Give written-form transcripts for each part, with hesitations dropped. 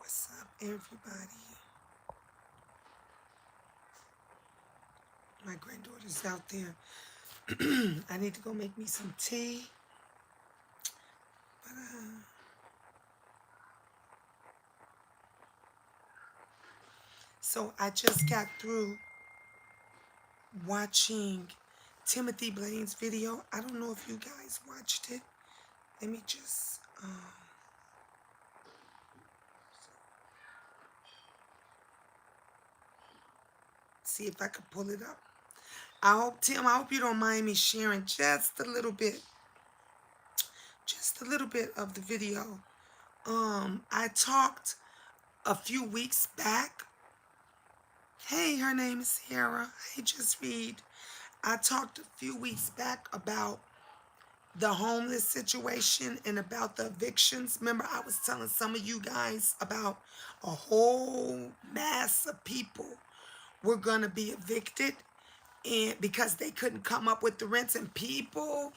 What's up, everybody? My granddaughter's out there. I need to go make me some tea. But, so I just got through watching Timothy Blaine's video. I don't know if you guys watched it. Let me just see if I could pull it up. Tim, I hope you don't mind me sharing just a little bit of the video. I talked a few weeks back. Hey, her name is Sarah. Hey, Just Read. I talked a few weeks back about the homeless situation and about the evictions. Remember, I was telling some of you guys about a whole mass of people were going to be evicted, and because they couldn't come up with the rents, and people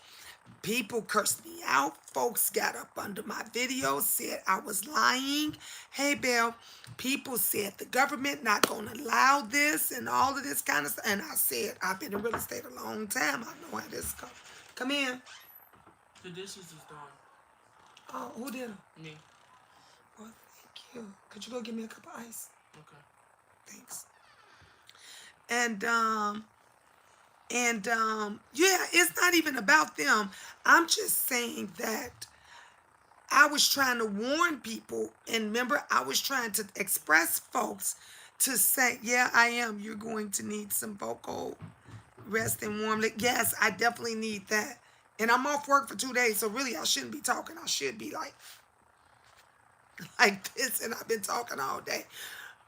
cursed me out. Folks got up under my video, said I was lying. Hey, Belle, people said the government not going to allow this and all of this kind of stuff. And I said, I've been in real estate a long time. I know how this goes. Come in. The dishes is done. Oh, who did them? Me. Well, thank you. Could you go get me a cup of ice? Okay. Thanks. Yeah, it's not even about them. I'm just saying that I was trying to warn people, and remember, I was trying to express folks to say, yeah, I am. You're going to need some vocal rest and warm. Yes, I definitely need that. And I'm off work for 2 days, so really I shouldn't be talking. I should be like this, and I've been talking all day.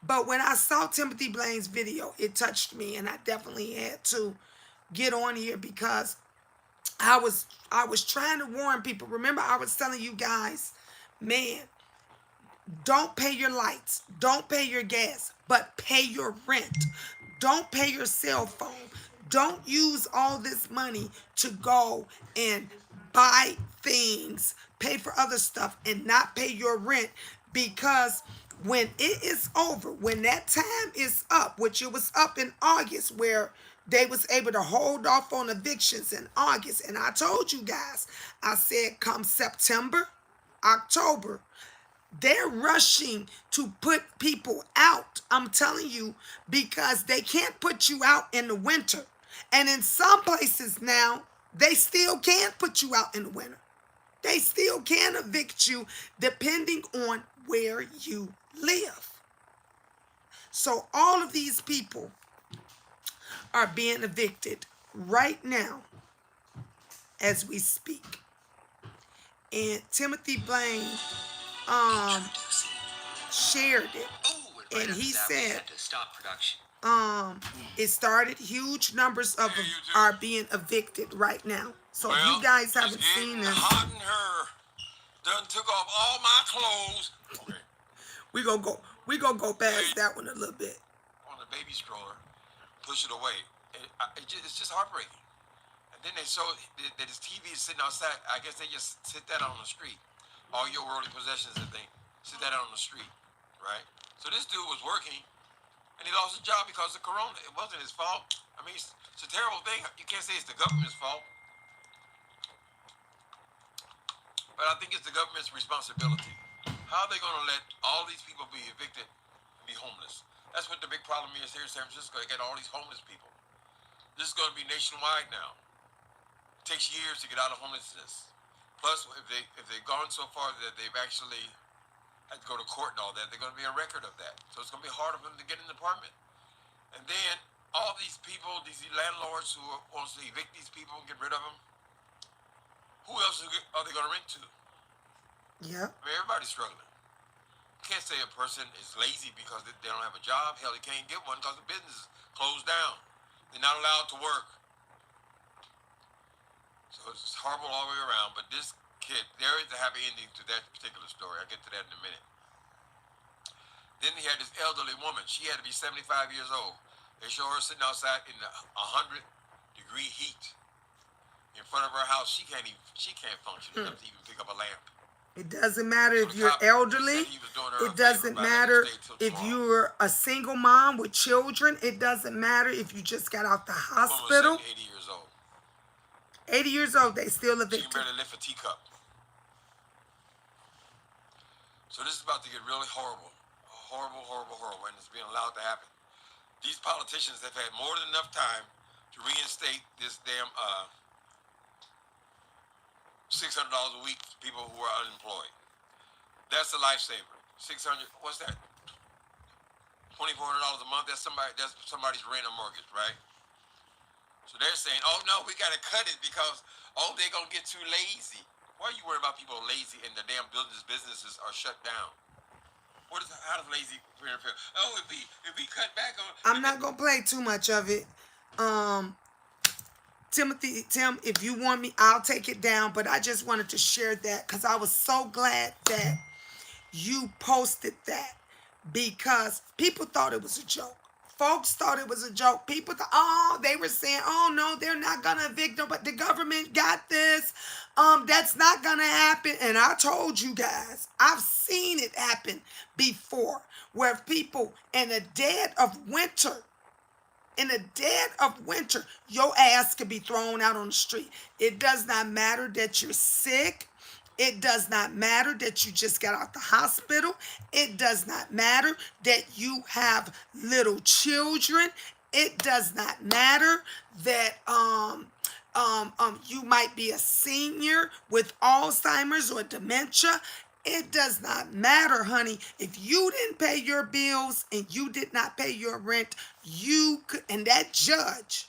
But when I saw Timothy Blaine's video, it touched me, and I definitely had to get on here because I was trying to warn people. Remember, I was telling you guys, man, don't pay your lights, don't pay your gas, but pay your rent. Don't pay your cell phone. Don't use all this money to go and buy things, pay for other stuff, and not pay your rent, because when it is over, when that time is up, which it was up in August, where they was able to hold off on evictions in August. And I told you guys, I said come September, October, they're rushing to put people out. I'm telling you, because they can't put you out in the winter. And in some places now, they still can't put you out in the winter. They still can evict you depending on where you live. So all of these people are being evicted right now as we speak. And Timothy Blaine shared it. And he said it started, huge numbers of them are being evicted right now. So if you guys haven't seen this, hot in her. Done took off all my clothes. Okay. we gonna go past that one a little bit. On the baby stroller. push it away. It's just heartbreaking. And then they show that his TV is sitting outside. I guess they just sit that on the street. All your worldly possessions and things, sit that on the street, right? So this dude was working, and he lost his job because of Corona. It wasn't his fault. I mean, it's a terrible thing. You can't say it's the government's fault, but I think it's the government's responsibility. How are they going to let all these people be evicted and be homeless? That's what the big problem is here in San Francisco. They got all these homeless people. This is going to be nationwide now. It takes years to get out of homelessness. Plus, if they've gone so far that they've actually had to go to court and all that, they're going to be a record of that. So it's going to be harder for them to get an apartment. And then all these people, these landlords who wants to evict these people and get rid of them, who else are they going to rent to? Yeah. I mean, everybody's struggling. You can't say a person is lazy because they don't have a job. Hell, they can't get one because the business is closed down. They're not allowed to work. So it's horrible all the way around. But this kid, there is a happy ending to that particular story. I'll get to that in a minute. Then he had this elderly woman. She had to be 75 years old. They show her sitting outside in the 100-degree heat in front of her house. She can't function enough to even pick up a lamp. It doesn't matter if you're elderly. It doesn't matter if you're a single mom with children. It doesn't matter if you just got out the hospital. 80 years old. 80 years old, they still a She victim. can barely lift a teacup. So this is about to get really horrible. Horrible, and it's being allowed to happen. These politicians have had more than enough time to reinstate this damn $600 a week to people who are unemployed. That's a lifesaver. 600. What's that? $2,400 a month. That's somebody's rent or mortgage, right? So they're saying, oh no, we gotta cut it because they're gonna get too lazy. Why are you worried about people lazy and the damn businesses are shut down? How does lazy feel? Oh, if we cut back on. I'm not gonna play too much of it. Tim, if you want me, I'll take it down. But I just wanted to share that because I was so glad that you posted that because people thought it was a joke. Folks thought it was a joke. People thought, they were saying, oh no, they're not gonna evict them, but the government got this. That's not gonna happen. And I told you guys, I've seen it happen before, where people in the dead of winter, your ass could be thrown out on the street. It does not matter that you're sick. It does not matter that you just got out the hospital. It does not matter that you have little children. It does not matter that you might be a senior with Alzheimer's or dementia. It does not matter, honey. If you didn't pay your bills and you did not pay your rent, you could, and that judge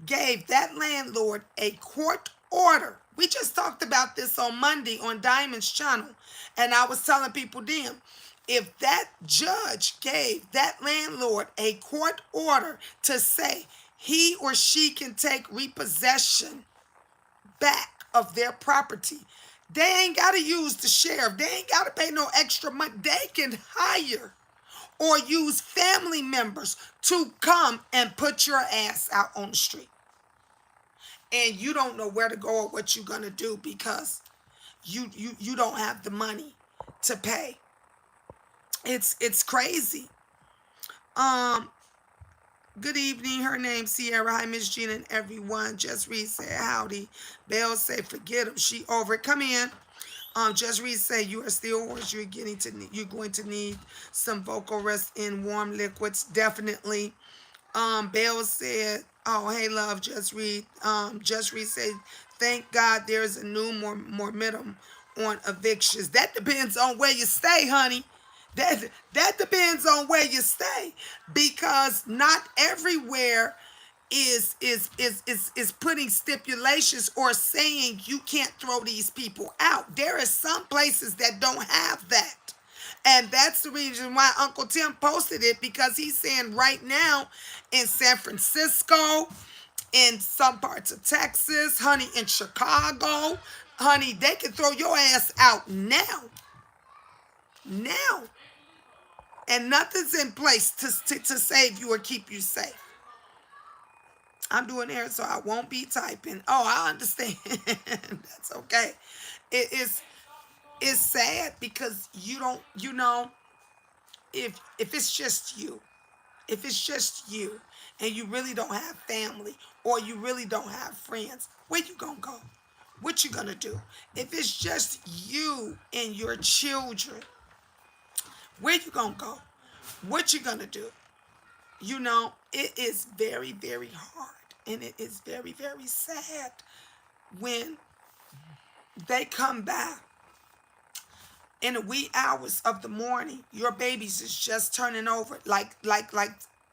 gave that landlord a court order. We just talked about this on Monday on Diamond's channel, and I was telling people then, if that judge gave that landlord a court order to say he or she can take repossession back of their property, they ain't got to use the sheriff. They ain't got to pay no extra money. They can hire or use family members to come and put your ass out on the street. And you don't know where to go or what you're going to do because you don't have the money to pay. It's crazy. Good evening. Her name's Sierra. Hi, Miss Gina and everyone. Just Reed said howdy. Belle say forget him. She over it. Come in. Just Reed say you are still hoarse. You're going to need some vocal rest in warm liquids. Definitely. Belle said, oh, hey, love, Just Read. Just Read said, thank God there's a new momentum on evictions. That depends on where you stay, honey. That depends on where you stay because not everywhere is putting stipulations or saying you can't throw these people out. There are some places that don't have that. And that's the reason why Uncle Tim posted it, because he's saying right now in San Francisco, in some parts of Texas, honey, in Chicago, honey, they can throw your ass out now. Now. and nothing's in place to save you or keep you safe. I'm doing air, so I won't be typing. Oh, I understand. That's okay. It is it's sad because you don't, if it's just you, if it's just you and you really don't have family or you really don't have friends, where you gonna go? What you gonna do? If it's just you and your children, where you gonna go? What you gonna do? It is very, very hard, and it is very, very sad when they come back in the wee hours of the morning. Your babies is just turning over, like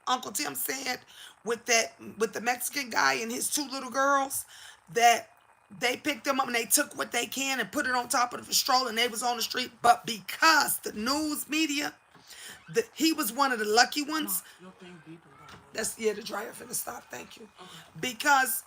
Uncle Tim said, with the Mexican guy and his two little girls, that they picked them up and they took what they can and put it on top of the stroller and they was on the street. But because the news media, he was one of the lucky ones. Your thing beeping, by the way. That's, yeah, the dryer finna stop. Thank you. Okay. Because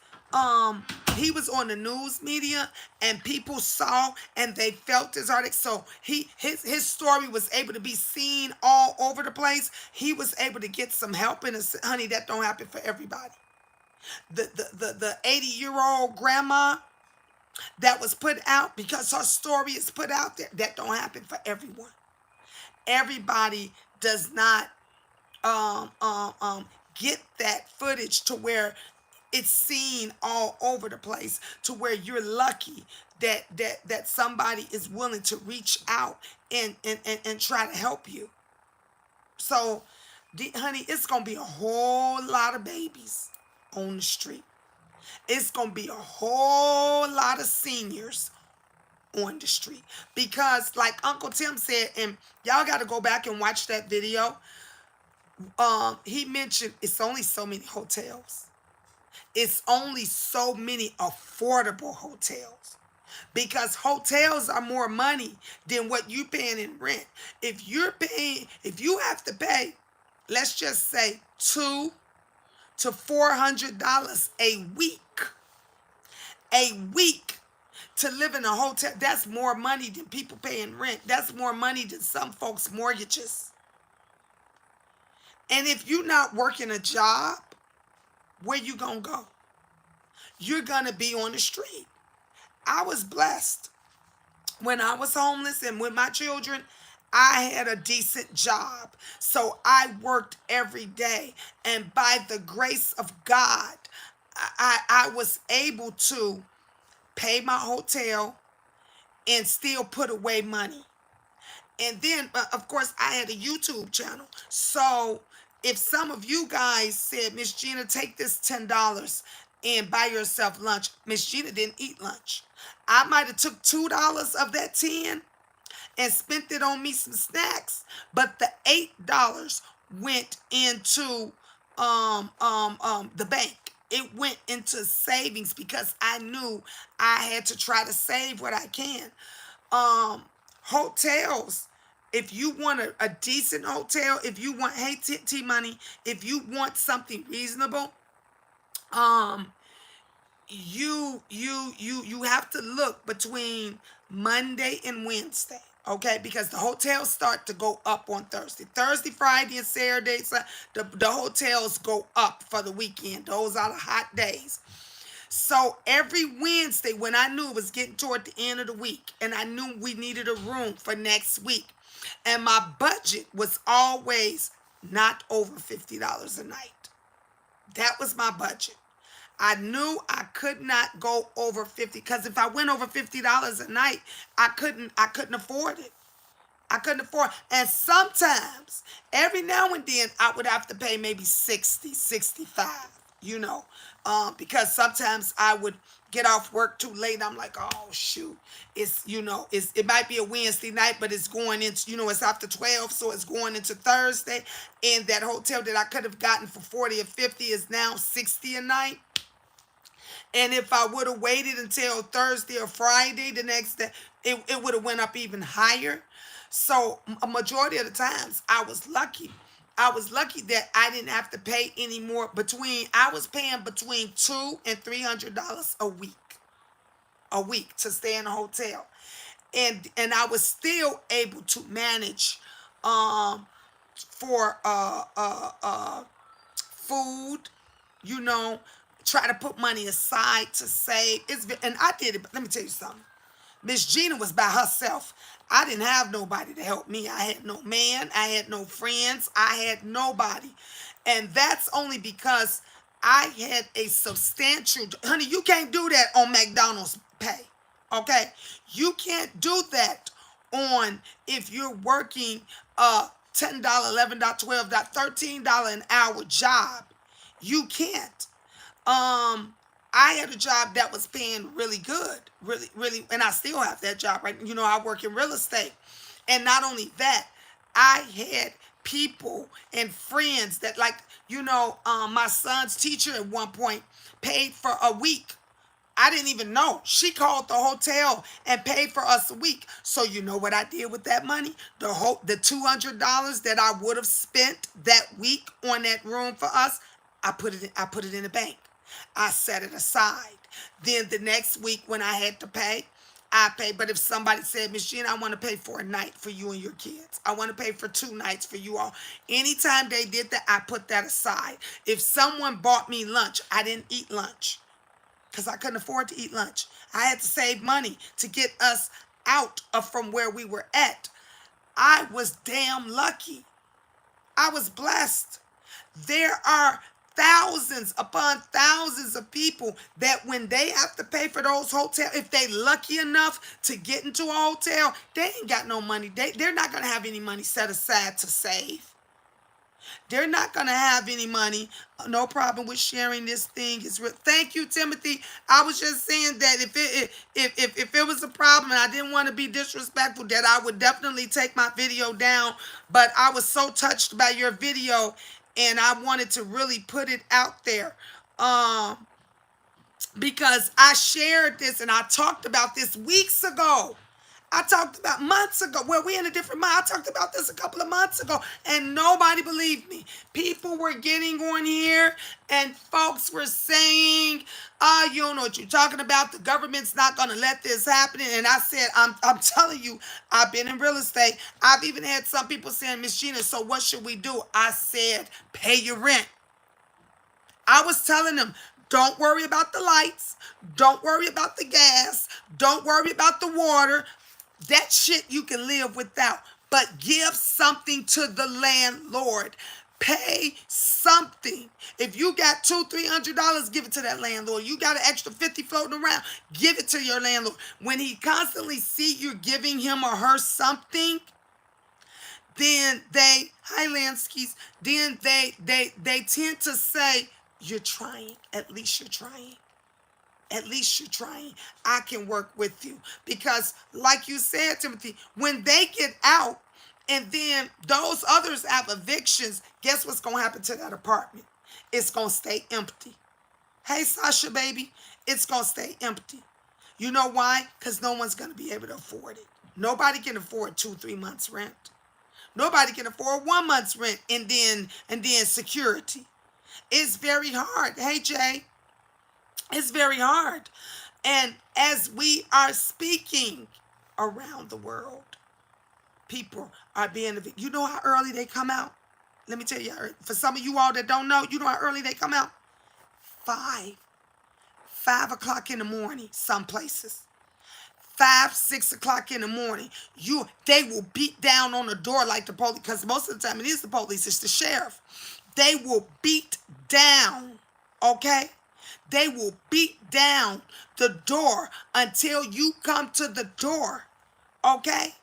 he was on the news media and people saw and they felt his heartache. So his story was able to be seen all over the place. He was able to get some help, and honey, that don't happen for everybody. The 80-year-old grandma that was put out, because her story is put out there, that don't happen for everyone. Everybody does not get that footage to where it's seen all over the place, to where you're lucky that somebody is willing to reach out and try to help you. So, honey, it's gonna be a whole lot of babies on the street. It's gonna be a whole lot of seniors on the street, because like Uncle Tim said, and y'all got to go back and watch that video. He mentioned it's only so many hotels. It's only so many affordable hotels, because hotels are more money than what you paying in rent. If you have to pay, let's just say $200 to $400 a week to live in a hotel, that's more money than people paying rent. That's more money than some folks' mortgages. And if you're not working a job, where you gonna go? You're gonna be on the street. I was blessed. When I was homeless and with my children, I had a decent job. So I worked every day. And by the grace of God, I was able to pay my hotel and still put away money. And then, of course, I had a YouTube channel. So if some of you guys said, Miss Gina, take this $10 and buy yourself lunch. Miss Gina didn't eat lunch. I might have took $2 of that 10 and spent it on me some snacks, but the $8 went into the bank. It went into savings because I knew I had to try to save what I can. Hotels, if you want a decent hotel, if you want, hey, T Money, if you want something reasonable, you have to look between Monday and Wednesday, okay? Because the hotels start to go up on Thursday, Friday, and Saturday. So the hotels go up for the weekend. Those are the hot days. So every Wednesday, when I knew it was getting toward the end of the week, and I knew we needed a room for next week, and my budget was always not over $50 a night. That was my budget. I knew I could not go over 50, because if I went over $50 a night, I couldn't afford it. I couldn't afford. And sometimes, every now and then, I would have to pay maybe 60, 65, because sometimes I would get off work too late. I'm like, oh shoot, it might be a Wednesday night, but it's going into, it's after 12, so it's going into Thursday, and that hotel that I could have gotten for 40 or 50 is now 60 a night. And if I would have waited until Thursday or Friday the next day, it would have went up even higher. So a majority of the times, I was lucky. I was lucky that I didn't have to pay any more. I was paying between $200 and $300 a week to stay in a hotel. And I was still able to manage for food, you know, try to put money aside to save. And I did it, but let me tell you something. Miss Gina was by herself. I didn't have nobody to help me. I had no man. I had no friends. I had nobody. And that's only because I had a substantial, honey, you can't do that on McDonald's pay. Okay? You can't do that on if you're working a $10, $11, $12, $13 an hour job. You can't. I had a job that was paying really good, really, and I still have that job, right? You know, I work in real estate. And not only that, I had people and friends that, like, you know, my son's teacher at one point paid for a week. I didn't even know. She called the hotel and paid for us a week. So you know what I did with that money? The $200 that I would have spent that week on that room for us, I put it in the bank. I set it aside. Then the next week when I had to pay, I paid. But if somebody said, Miss Gina, I want to pay for a night for you and your kids. I want to pay for 2 nights for you all. Anytime they did that, I put that aside. If someone bought me lunch, I didn't eat lunch because I couldn't afford to eat lunch. I had to save money to get us out of from where we were at. I was damn lucky. I was blessed. There are thousands upon thousands of people that when they have to pay for those hotels, if they lucky enough to get into a hotel, they ain't got no money. They're not going to have any money set aside to save. They're not going to have any money. No problem with sharing this thing. Thank you, Timothy. I was just saying that if it was a problem and I didn't want to be disrespectful, that I would definitely take my video down. But I was so touched by your video and I wanted to really put it out there. Because I shared this and I talked about this weeks ago. I talked about months ago. Well, we're in a different month. I talked about this a couple of months ago, and nobody believed me. People were getting on here, and folks were saying, you don't know what you're talking about. The government's not going to let this happen. And I said, I'm telling you, I've been in real estate. I've even had some people saying, Miss Gina, so what should we do? I said, pay your rent. I was telling them, don't worry about the lights. Don't worry about the gas. Don't worry about the water. That shit you can live without. But give something to the landlord. Pay something. If you got $200-$300, give it to that landlord. You got an extra 50 floating around, give it to your landlord. When he constantly see you're giving him or her something, then hi Lansky's, then they tend to say, you're trying. At least you're trying. At least you're trying. I can work with you. Because like you said, Timothy, when they get out and then those others have evictions, guess what's going to happen to that apartment? It's going to stay empty. Hey, Sasha, baby, it's going to stay empty. You know why? Because no one's going to be able to afford it. Nobody can afford 2-3 months rent. Nobody can afford 1 month's rent and then security. It's very hard. Hey, Jay. It's very hard. And as we are speaking around the world, people are being evicted. You know how early they come out? Let me tell you, for some of you all that don't know, you know how early they come out? 5 o'clock in the morning, some places. 5, 6 o'clock in the morning. They will beat down on the door like the police, because most of the time it is the police, it's the sheriff. They will beat down, okay? They will beat down the door until you come to the door, okay?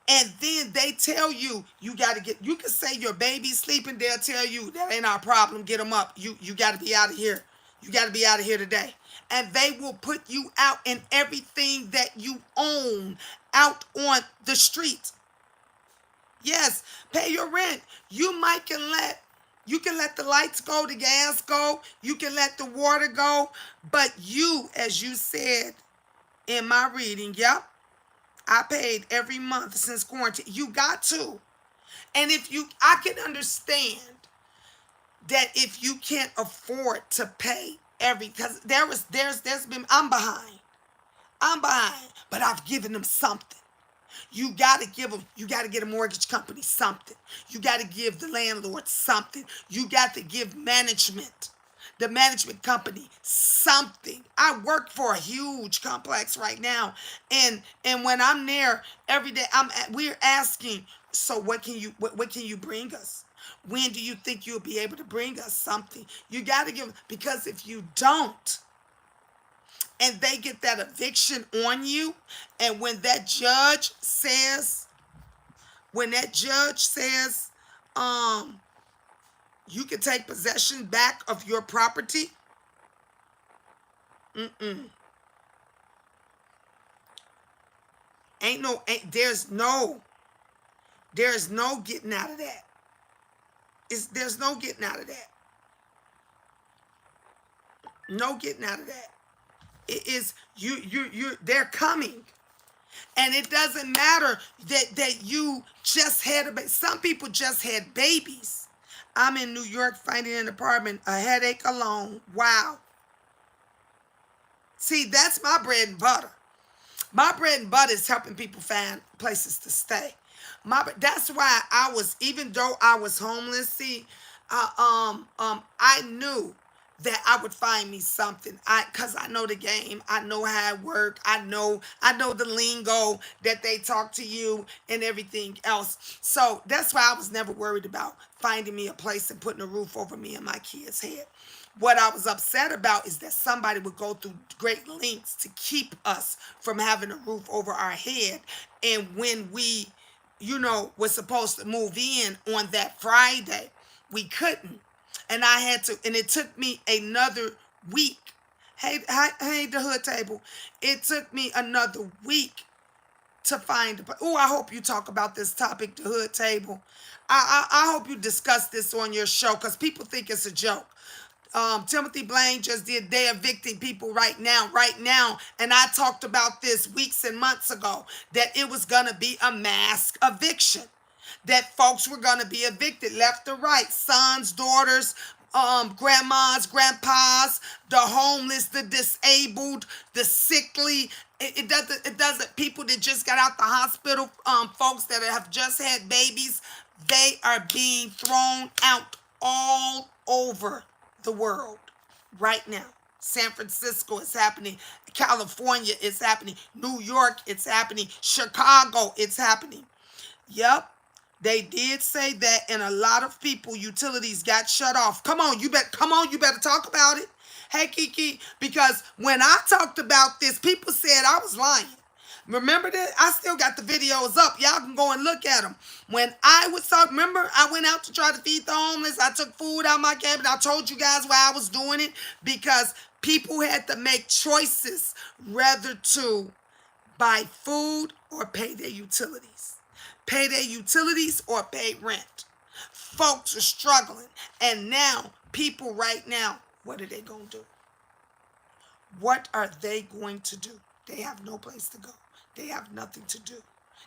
And then they tell you, you can say your baby's sleeping, they'll tell you, that ain't our problem, get them up. You got to be out of here. You got to be out of here today. And they will put you out and everything that you own out on the street. Yes, pay your rent. You can let the lights go, the gas go, you can let the water go, but you, as you said in my reading, yep, I paid every month since quarantine. You got to. And I can understand that if you can't afford to pay because I'm behind, but I've given them something. You got to give them, you got to get a mortgage company something. You got to give the landlord something. You got to give management, the management company, something. I work for a huge complex right now, and when I'm there every day, we're asking, so what can you bring us? When do you think you'll be able to bring us something? You got to give, because if you don't, and they get that eviction on you, and when that judge says, um, you can take possession back of your property, mm-mm. There's no getting out of that. There's no getting out of that. No getting out of that. It is, they're coming. And it doesn't matter that you just had a baby. Some people just had babies. I'm in New York finding an apartment, a headache alone. Wow. See, that's my bread and butter. My bread and butter is helping people find places to stay. That's why even though I was homeless, see, I knew that I would find me something. Cause I know the game. I know how it works. I know the lingo that they talk to you and everything else. So that's why I was never worried about finding me a place and putting a roof over me and my kids' head. What I was upset about is that somebody would go through great lengths to keep us from having a roof over our head. And when we, was supposed to move in on that Friday, we couldn't. And I had to, and it took me another week. Hey, the hood table. It took me another week to find. Oh, I hope you talk about this topic, the hood table. I hope you discuss this on your show, because people think it's a joke. Timothy Blaine just did, they're evicting people right now. And I talked about this weeks and months ago, that it was going to be a mass eviction, that folks were going to be evicted left or right, sons, daughters, grandmas, grandpas, the homeless, the disabled, the sickly. It doesn't, people that just got out the hospital, folks that have just had babies, they are being thrown out all over the world right now. San Francisco is happening. California is happening. New York, it's happening. Chicago, it's happening. Yep. They did say that, and a lot of people, utilities got shut off. Come on, you better talk about it. Hey, Kiki, because when I talked about this, people said I was lying. Remember that? I still got the videos up. Y'all can go and look at them. When I was talking, remember, I went out to try to feed the homeless. I took food out of my cabin. I told you guys why I was doing it, because people had to make choices whether to buy food or pay their utilities. Pay their utilities or pay rent. Folks are struggling. And now, people right now, what are they going to do? What are they going to do? They have no place to go. They have nothing to do.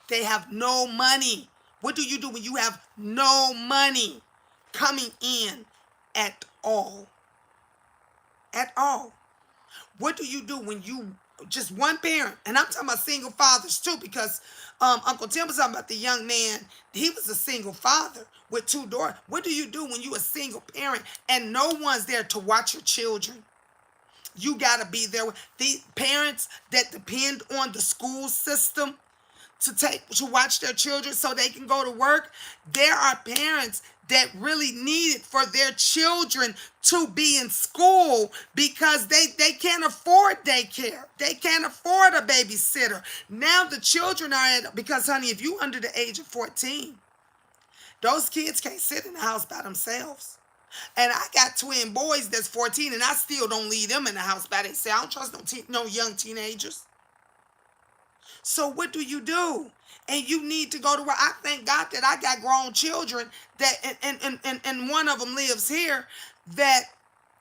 They have no money. What do you do when you have no money coming in at all? At all. What do you do when you just one parent? And I'm talking about single fathers too, because Uncle Tim was talking about the young man. He was a single father with 2 daughters. What do you do when you a single parent and no one's there to watch your children? You got to be there. The parents that depend on the school system to watch their children so they can go to work. There are parents that really need it for their children to be in school, because they can't afford daycare. They can't afford a babysitter. Now the children are because, honey, if you under the age of 14, those kids can't sit in the house by themselves. And I got twin boys that's 14, and I still don't leave them in the house by themselves. I don't trust no young teenagers. So what do? And you need to go to work. I thank God that I got grown children that, and one of them lives here, that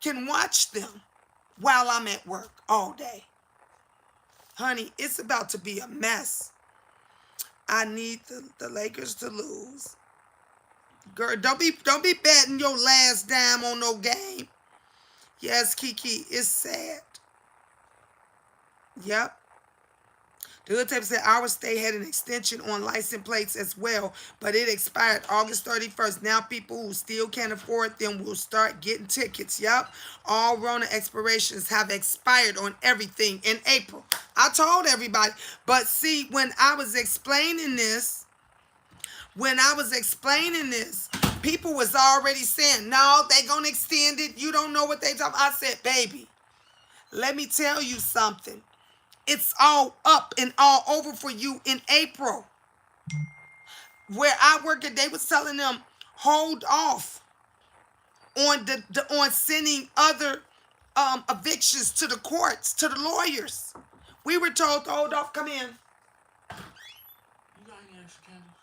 can watch them while I'm at work all day. Honey, it's about to be a mess. I need the Lakers to lose. Girl, don't be betting your last dime on no game. Yes, Kiki, it's sad. Yep. The hood tape said our state had an extension on license plates as well, but it expired August 31st. Now people who still can't afford them will start getting tickets. Yep. All Rona expirations have expired on everything in April. I told everybody. But see, when I was explaining this, people was already saying, no, they gonna extend it. You don't know what they talking. I said, baby, let me tell you something. It's all up and all over for you in April. Where I work at, they was telling them, hold off on on sending other evictions to the courts, to the lawyers. We were told to hold off. Come in. You got any extra candles?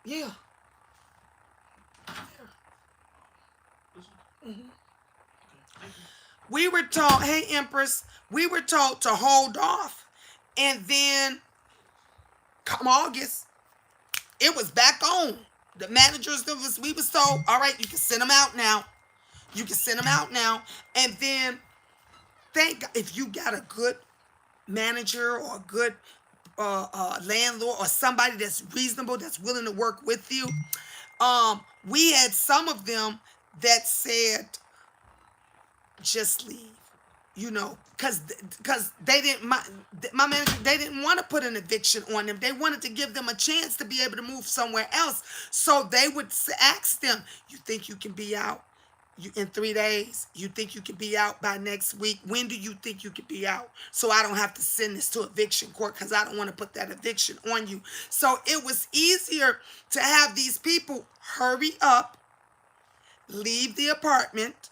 Yeah. This one? Mm-hmm. Okay, thank you. We were told, hey, Empress, we were told to hold off. And then, come August, it was back on. The managers, we was told, all right, you can send them out now. You can send them out now. And then, thank God, if you got a good manager or a good landlord or somebody that's reasonable, that's willing to work with you, we had some of them that said, just leave, because they didn't, my manager, they didn't want to put an eviction on them. They wanted to give them a chance to be able to move somewhere else. So they would ask them, you think you can be out in 3 days? You think you can be out by next week? When do you think you can be out? So I don't have to send this to eviction court because I don't want to put that eviction on you. So it was easier to have these people hurry up, leave the apartment,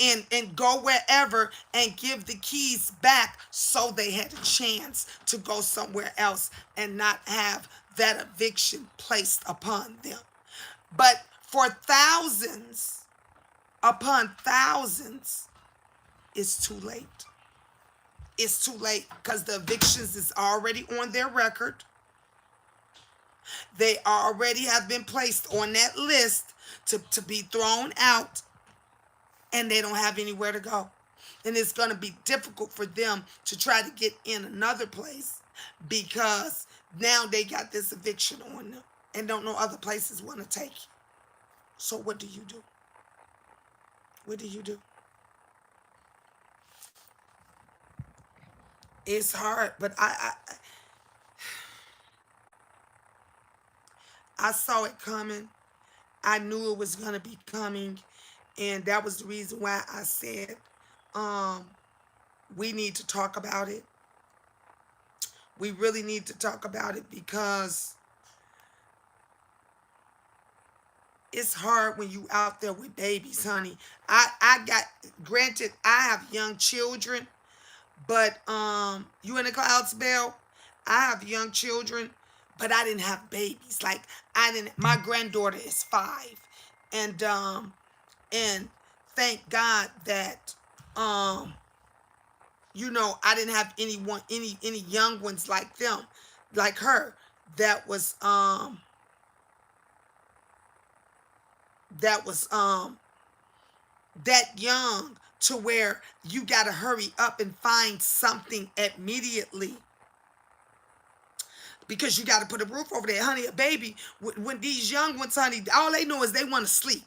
and go wherever and give the keys back so they had a chance to go somewhere else and not have that eviction placed upon them. But for thousands upon thousands, it's too late. It's too late because the evictions is already on their record. They already have been placed on that list to be thrown out. And they don't have anywhere to go. And it's going to be difficult for them to try to get in another place because now they got this eviction on them and don't know other places want to take you. So what do you do? What do you do? It's hard, but I saw it coming. I knew it was going to be coming. And that was the reason why I said we need to talk about it. We really need to talk about it because it's hard when you out there with babies, honey. Granted, I have young children, but you in the clouds, Belle? I have young children, but I didn't have babies. Like, my granddaughter is 5. And thank God that, I didn't have any young ones like them, like her, that was that young to where you got to hurry up and find something immediately because you got to put a roof over there, honey. A baby, when these young ones, honey, all they know is they want to sleep.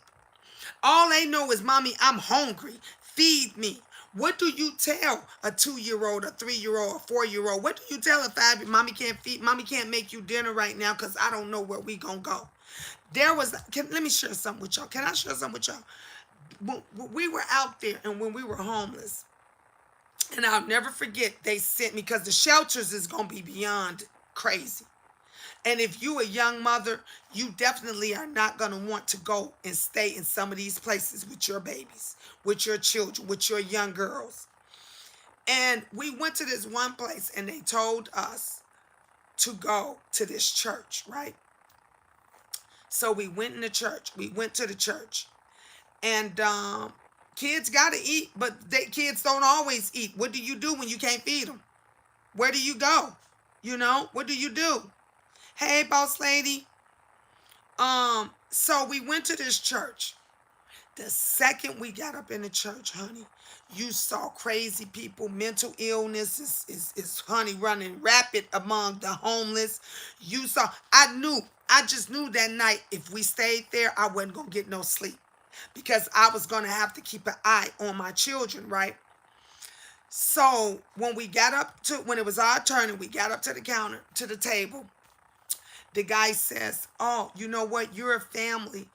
All they know is, mommy, I'm hungry. Feed me. What do you tell a 2-year-old, a 3-year-old, a 4-year-old? What do you tell a 5-year-old? Mommy can't make you dinner right now because I don't know where we gonna go. Let me share something with y'all. Can I share something with y'all? When we were out there and when we were homeless, and I'll never forget, they sent me, because the shelters is gonna be beyond crazy. And if you a young mother, you definitely are not going to want to go and stay in some of these places with your babies, with your children, with your young girls. And we went to this one place and they told us to go to this church, right? So we went in the church. We went to the church. And kids got to eat, but kids don't always eat. What do you do when you can't feed them? Where do you go? What do you do? Hey, boss lady. So we went to this church. The second we got up in the church, honey, you saw crazy people. Mental illness is honey, running rapid among the homeless. You saw, I just knew that night if we stayed there, I wasn't going to get no sleep because I was going to have to keep an eye on my children, right? So when when it was our turn and we got up to the counter, to the table, the guy says, oh, you know what? You're a family.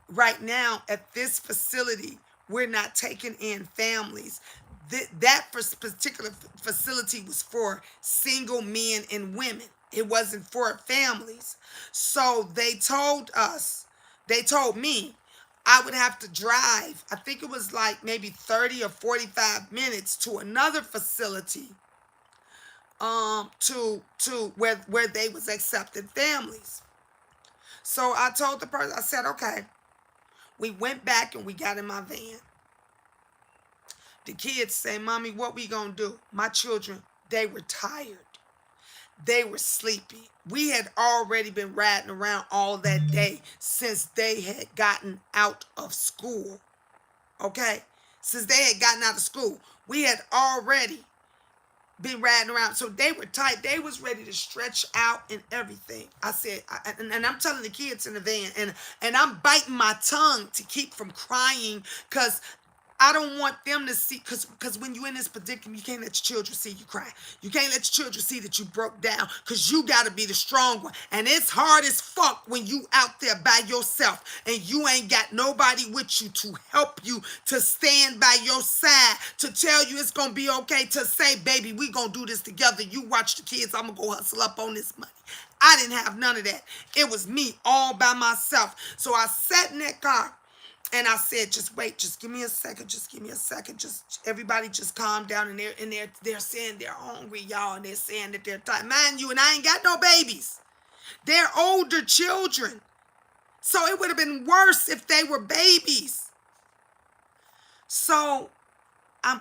Right now at this facility, we're not taking in families. That particular facility was for single men and women. It wasn't for families. So they told me I would have to drive, I think it was like maybe 30 or 45 minutes to another facility to where they was accepting families. So I told the person, I said, okay. We went back and we got in my van. The kids say, Mommy, what we gonna do? My children, they were tired. They were sleepy. We had already been riding around all that day since they had gotten out of school. Okay? Since they had gotten out of school. We had already been riding around. So they were tight. They was ready to stretch out and everything. I said, and I'm telling the kids in the van, and I'm biting my tongue to keep from crying because I don't want them to see, because when you're in this predicament, you can't let your children see you cry. You can't let your children see that you broke down because you got to be the strong one. And it's hard as fuck when you out there by yourself and you ain't got nobody with you to help you, to stand by your side, to tell you it's going to be okay, to say, baby, we going to do this together. You watch the kids. I'm going to go hustle up on this money. I didn't have none of that. It was me all by myself. So I sat in that car. And I said, just wait, just give me a second, just give me a second. Just everybody just calm down. And they're saying they're hungry, y'all, and they're saying that they're tired. Mind you, and I ain't got no babies. They're older children. So it would have been worse if they were babies. So I'm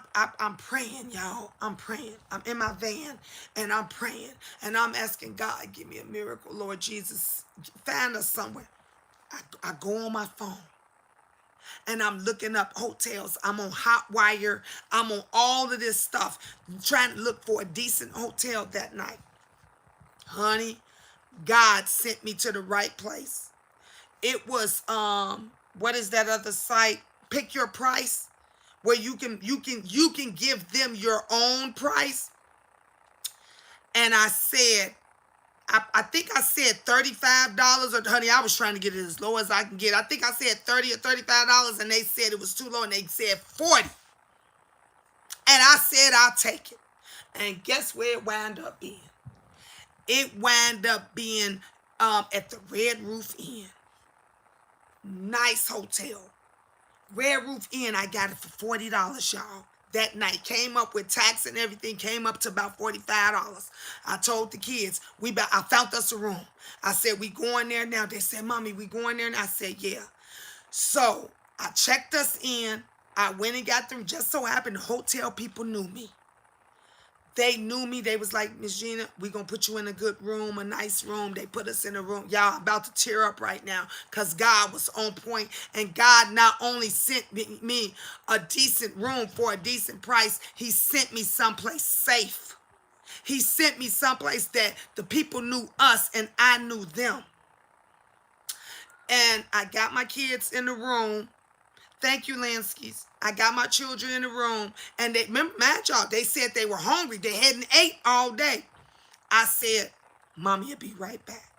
praying, y'all. I'm praying. I'm in my van and I'm praying. And I'm asking God, give me a miracle, Lord Jesus. Find us somewhere. I go on my phone. And I'm looking up hotels. I'm on Hotwire. I'm on all of this stuff, trying to look for a decent hotel that night. Honey, God sent me to the right place. It was what is that other site? Pick Your Price, where you can give them your own price. And I said, I think I said $35, or honey, I was trying to get it as low as I can get. I think I said $30 or $35, and they said it was too low, and they said 40. And I said, I'll take it. And guess where it wound up being? It wound up being at the Red Roof Inn. Nice hotel. Red Roof Inn, I got it for $40, y'all. That night came up with tax and everything, came up to about $45. I told the kids, I found us a room. I said, we going there now. They said, Mommy, we going there? And I said, yeah. So I checked us in. I went and got them. Just so happened the hotel people knew me. They knew me. They was like, Miss Gina, we going to put you in a good room, a nice room. They put us in a room. Y'all, I'm about to tear up right now because God was on point. And God not only sent me a decent room for a decent price, he sent me someplace safe. He sent me someplace that the people knew us and I knew them. And I got my kids in the room. Thank you, Lansky's. I got my children in the room, and they, remember, y'all, they said they were hungry. They hadn't ate all day. I said, Mommy will be right back.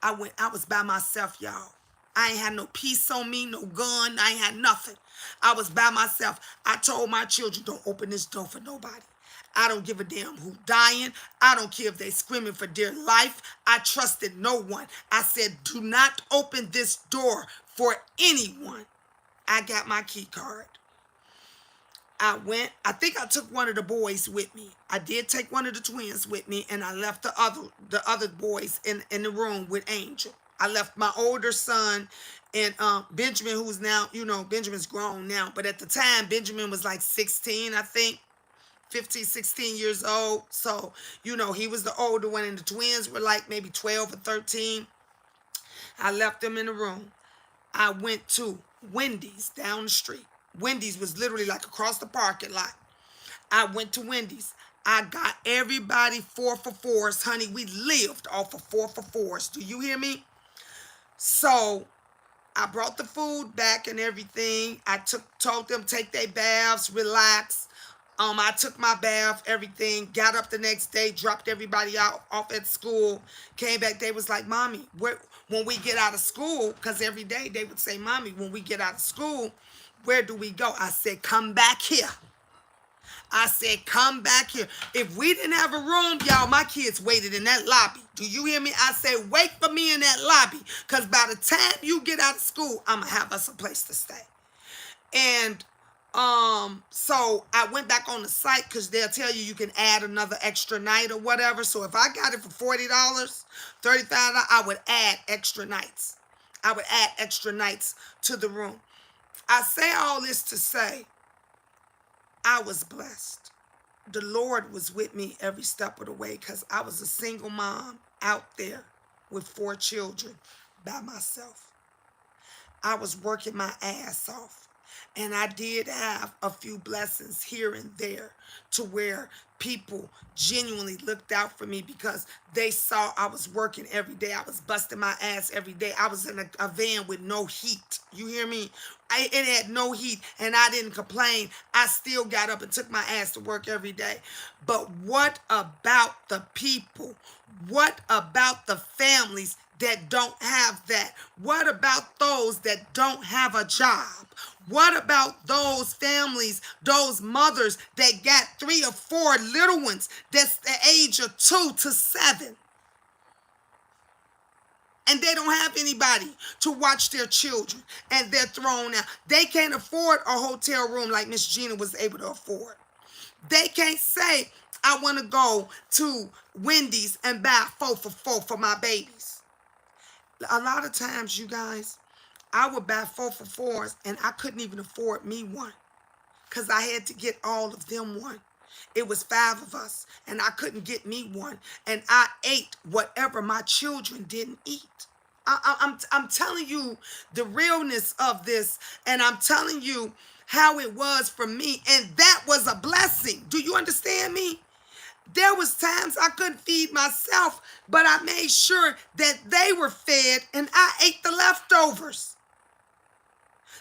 I was by myself, y'all. I ain't had no piece on me, no gun. I ain't had nothing. I was by myself. I told my children, don't open this door for nobody. I don't give a damn who dying. I don't care if they screaming for dear life. I trusted no one. I said, do not open this door for anyone. I got my key card. I think I took one of the boys with me. I did take one of the twins with me, and I left the other boys in the room with Angel. I left my older son and Benjamin, who's now, Benjamin's grown now. But at the time, Benjamin was like 16, I think, 15, 16 years old. So, he was the older one, and the twins were like maybe 12 or 13. I left them in the room. I went to Wendy's down the street. Wendy's was literally like across the parking lot. I went to Wendy's. I got everybody 4 for 4s. Honey, we lived off of 4 for 4s. Do you hear me? So I brought the food back and everything. I told them take their baths, relax. I took my bath, everything, got up the next day, dropped everybody off at school, came back. They was like, Mommy, when we get out of school, because every day they would say, Mommy, when we get out of school, where do we go? I said, come back here. I said, come back here. If we didn't have a room, y'all, my kids waited in that lobby. Do you hear me? I said, wait for me in that lobby, because by the time you get out of school, I'm going to have us a place to stay. And so I went back on the site because they'll tell you can add another extra night or whatever. So if I got it for $40, $35, I would add extra nights. I would add extra nights to the room. I say all this to say I was blessed. The Lord was with me every step of the way because I was a single mom out there with 4 children by myself. I was working my ass off. And I did have a few blessings here and there to where people genuinely looked out for me because they saw I was working every day. I was busting my ass every day. I was in a van with no heat. You hear me? It had no heat and I didn't complain. I still got up and took my ass to work every day. But what about the people? What about the families that don't have that? What about those that don't have a job? What about those families, those mothers that got 3 or 4 little ones that's the age of 2 to 7? And they don't have anybody to watch their children and they're thrown out. They can't afford a hotel room like Miss Gina was able to afford. They can't say, I want to go to Wendy's and buy 4 for 4 for my babies. A lot of times, you guys, I would buy 4 for 4s and I couldn't even afford me one because I had to get all of them one. It was 5 of us and I couldn't get me one. And I ate whatever my children didn't eat. I'm telling you the realness of this, and I'm telling you how it was for me. And that was a blessing. Do you understand me? There was times I couldn't feed myself, but I made sure that they were fed and I ate the leftovers.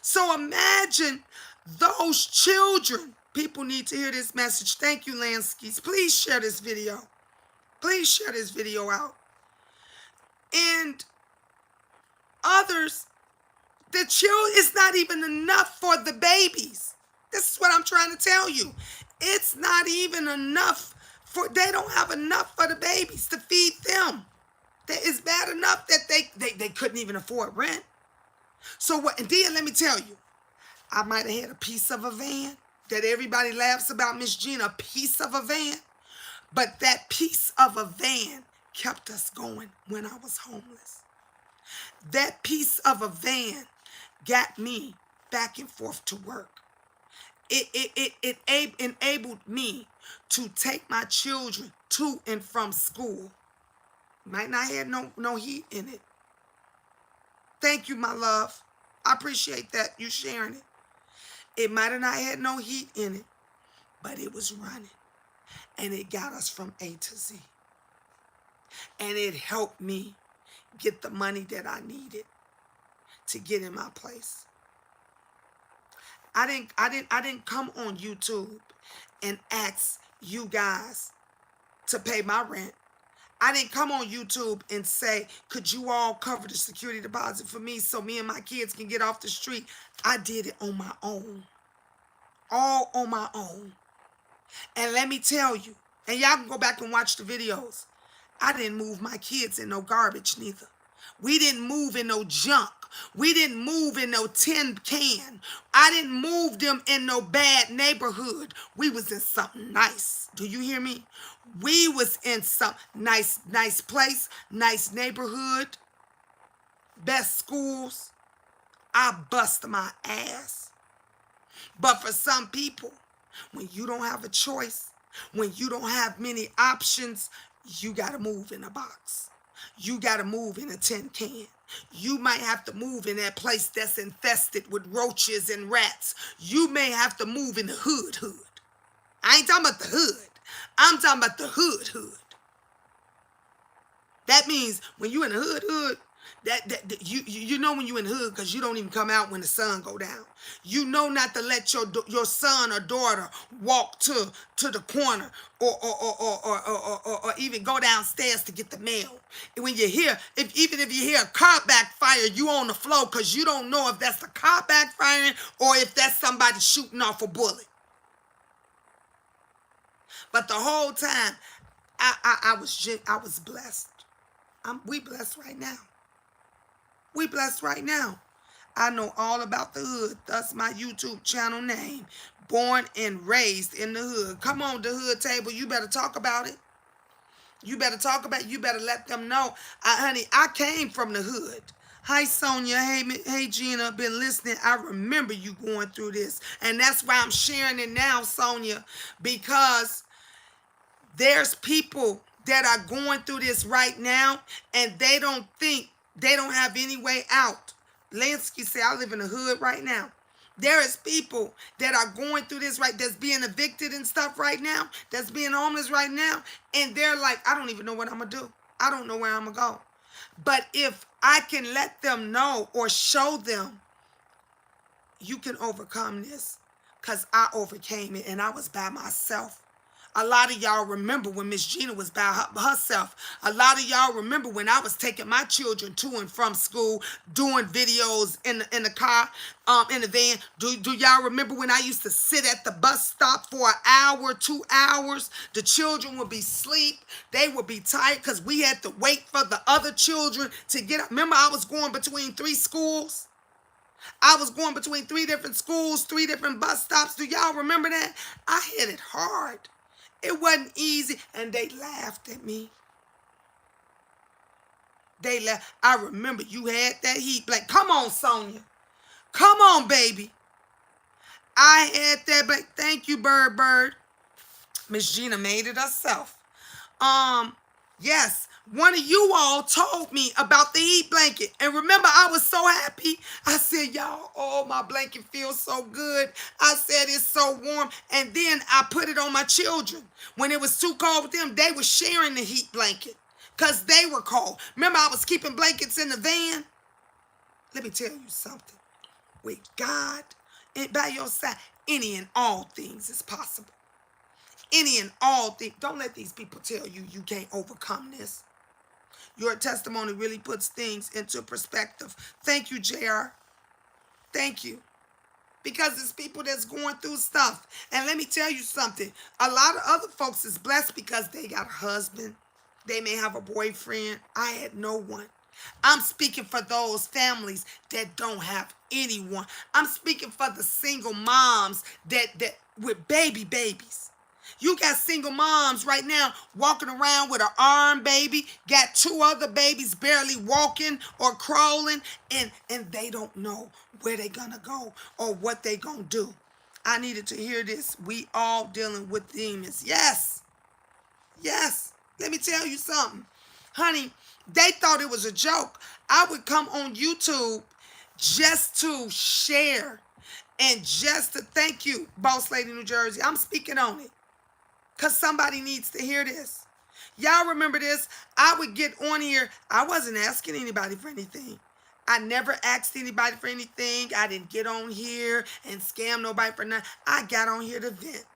So imagine those children. People need to hear this message. Thank you, Lanskeys. Please share this video. Please share this video out. And others, the children, it's not even enough for the babies. This is what I'm trying to tell you. It's not even enough they don't have enough for the babies to feed them. It's bad enough that they couldn't even afford rent. So what? And then let me tell you, I might have had a piece of a van that everybody laughs about, Miss Gina, a piece of a van. But that piece of a van kept us going when I was homeless. That piece of a van got me back and forth to work. It enabled me to take my children to and from school. Might not have no heat in it. Thank you, my love. I appreciate that, you sharing it. It might have not had no heat in it, but it was running. And it got us from A to Z. And it helped me get the money that I needed to get in my place. I didn't come on YouTube and ask you guys to pay my rent. I didn't come on YouTube and say, could you all cover the security deposit for me so me and my kids can get off the street? I did it on my own. All on my own. And let me tell you, and y'all can go back and watch the videos, I didn't move my kids in no garbage neither. We didn't move in no junk. We didn't move in no tin can. I didn't move them in no bad neighborhood. We was in something nice. Do you hear me? We was in some nice place, nice neighborhood, best schools. I bust my ass. But for some people, when you don't have a choice, when you don't have many options, you got to move in a box. You got to move in a tin can. You might have to move in that place that's infested with roaches and rats. You may have to move in the hood. I ain't talking about the hood. I'm talking about the hood. That means when you in the hood, that you know when you in the hood because you don't even come out when the sun go down. You know not to let your son or daughter walk to the corner or even go downstairs to get the mail. And when you hear, even if you hear a car backfire, you on the floor because you don't know if that's the car backfiring or if that's somebody shooting off a bullet. But the whole time, I was blessed. We blessed right now. We blessed right now. I know all about the hood. That's my YouTube channel name. Born and raised in the hood. Come on, the hood table. You better talk about it. You better talk about it. You better let them know. Honey, I came from the hood. Hi, Sonia. Hey, Gina. Been listening. I remember you going through this. And that's why I'm sharing it now, Sonia. Because there's people that are going through this right now, and they don't have any way out. Lansky said, I live in the hood right now. There is people that are going through this that's being evicted and stuff right now, that's being homeless right now, and they're like, I don't even know what I'm going to do. I don't know where I'm going to go. But if I can let them know or show them, you can overcome this, because I overcame it, and I was by myself. A lot of y'all remember when Miss Gina was by herself. A lot of y'all remember when I was taking my children to and from school, doing videos in the car, in the van. Do y'all remember when I used to sit at the bus stop for an hour, 2 hours? The children would be asleep. They would be tired because we had to wait for the other children to get up. Remember, I was going between 3 schools? I was going between 3 different schools, 3 different bus stops. Do y'all remember that? I hit it hard. It wasn't easy, and they laughed at me. They laughed. I remember you had that heat. Like, come on, Sonia. Come on, baby. I had that, but thank you, Bird. Miss Gina made it herself. Yes, one of you all told me about the heat blanket. And remember, I was so happy. I said, y'all, oh, my blanket feels so good. I said, it's so warm. And then I put it on my children. When it was too cold with them, they were sharing the heat blanket because they were cold. Remember, I was keeping blankets in the van? Let me tell you something. With God and by your side, any and all things is possible. Any and all things. Don't let these people tell you you can't overcome this. Your testimony really puts things into perspective. Thank you, JR. Thank you. Because it's people that's going through stuff. And let me tell you something. A lot of other folks is blessed because they got a husband. They may have a boyfriend. I had no one. I'm speaking for those families that don't have anyone. I'm speaking for the single moms that with babies. You got single moms right now walking around with an arm baby, got 2 other babies barely walking or crawling, and they don't know where they're going to go or what they're going to do. I needed to hear this. We all dealing with demons. Yes. Yes. Let me tell you something. Honey, they thought it was a joke. I would come on YouTube just to share and just to thank you, Boss Lady New Jersey. I'm speaking on it. Because somebody needs to hear this. Y'all remember this? I would get on here. I wasn't asking anybody for anything. I never asked anybody for anything. I didn't get on here and scam nobody for nothing. I got on here to vent.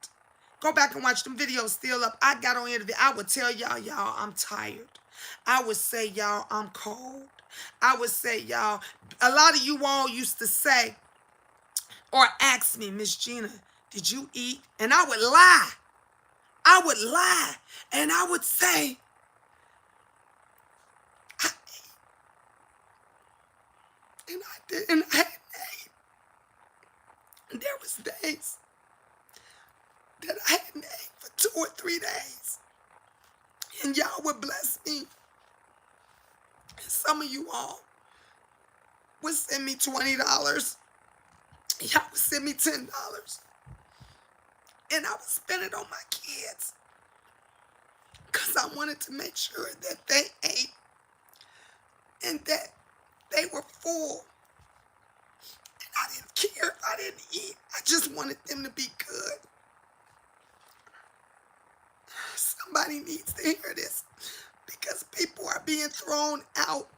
Go back and watch them videos still up. I got on here to vent. I would tell y'all, I'm tired. I would say, y'all, I'm cold. I would say, y'all, a lot of you all used to say or ask me, Miss Gina, did you eat? And I would lie. I would lie, and I would say, I ate. And I did, and I hadn't ate. And there was days that I hadn't ate for 2 or 3 days. And y'all would bless me. And some of you all would send me $20. Y'all would send me $10. And I would spend it on my kids. Because I wanted to make sure that they ate and that They were full. And I didn't care if I didn't eat. I just wanted them to be good. Somebody needs to hear this because people are being thrown out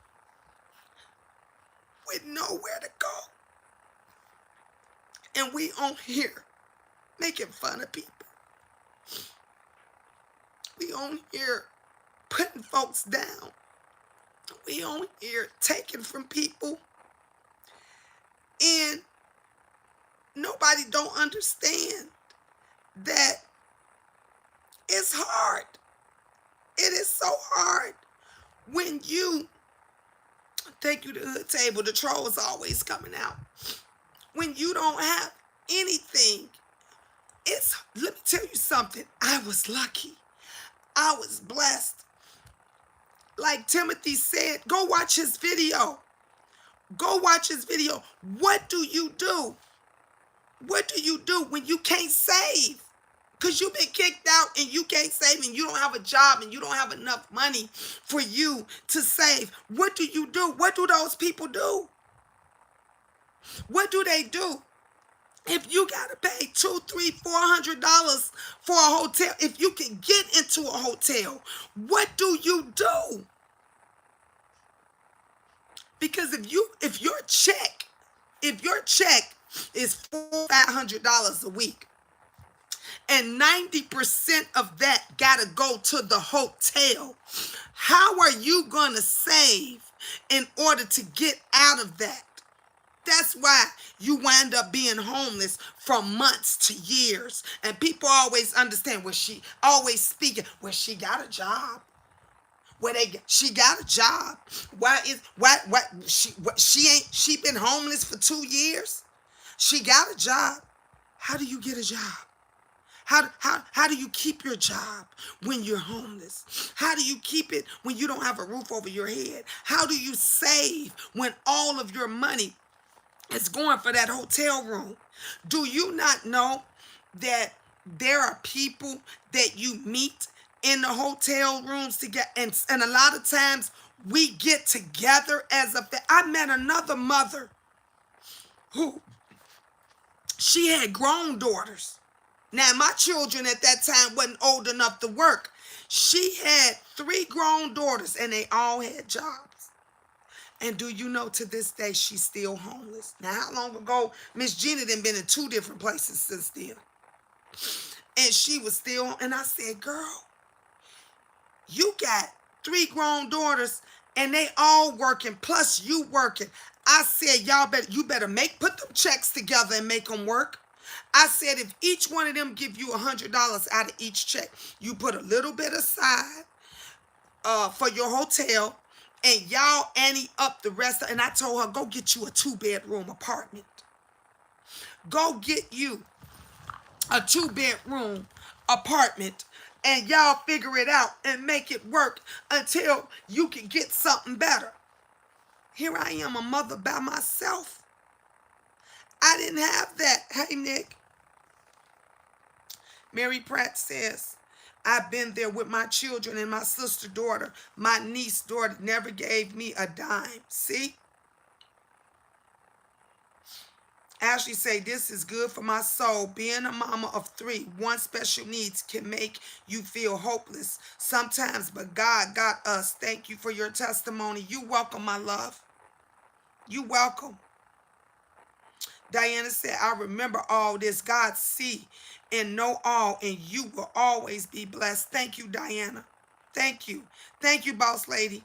with nowhere to go. And we on here making fun of people. We on here putting folks down. We on here taking from people. And nobody don't understand that it's hard. It is so hard when you, thank you to Hood Table, the trolls always coming out. When you don't have anything, let me tell you something. I was lucky. I was blessed. Like Timothy said, go watch his video. Go watch his video. What do you do? What do you do when you can't save? Because you've been kicked out and you can't save and you don't have a job and you don't have enough money for you to save. What do you do? What do those people do? What do they do? If you got to pay $200, $300, $400 for a hotel, if you can get into a hotel, what do you do? Because if your check is $400-$500 a week, and 90% of that got to go to the hotel, how are you going to save in order to get out of that? That's why you wind up being homeless from months to years. And people always understand, she always speaking, she got a job. She got a job. She been homeless for 2 years? She got a job. How do you get a job? How do you keep your job when you're homeless? How do you keep it when you don't have a roof over your head? How do you save when all of your money is going for that hotel room? Do you not know that there are people that you meet in the hotel rooms together, and a lot of times we get together as a I met another mother who, she had grown daughters. Now, my children at that time wasn't old enough to work. She had 3 grown daughters, and they all had jobs. And do you know, to this day, she's still homeless. Now, how long ago? Miss Gina done been in 2 different places since then. And she was still, and I said, girl, you got 3 grown daughters, and they all working, plus you working. I said, you better put them checks together and make them work. I said, if each one of them give you $100 out of each check, you put a little bit aside for your hotel, and y'all ante up the rest. And I told her, go get you a 2-bedroom apartment. Go get you a 2-bedroom apartment, and y'all figure it out and make it work until you can get something better. Here I am, a mother by myself. I didn't have that. Hey, Nick. Mary Pratt says, I've been there with my children and my sister daughter. My niece daughter never gave me a dime. See? Ashley say, this is good for my soul. Being a mama of 3, one special needs can make you feel hopeless sometimes, but God got us. Thank you for your testimony. You welcome, my love. You welcome. Diana said, I remember all this. God see and know all, and you will always be blessed. Thank you, Diana. Thank you. Thank you, boss lady.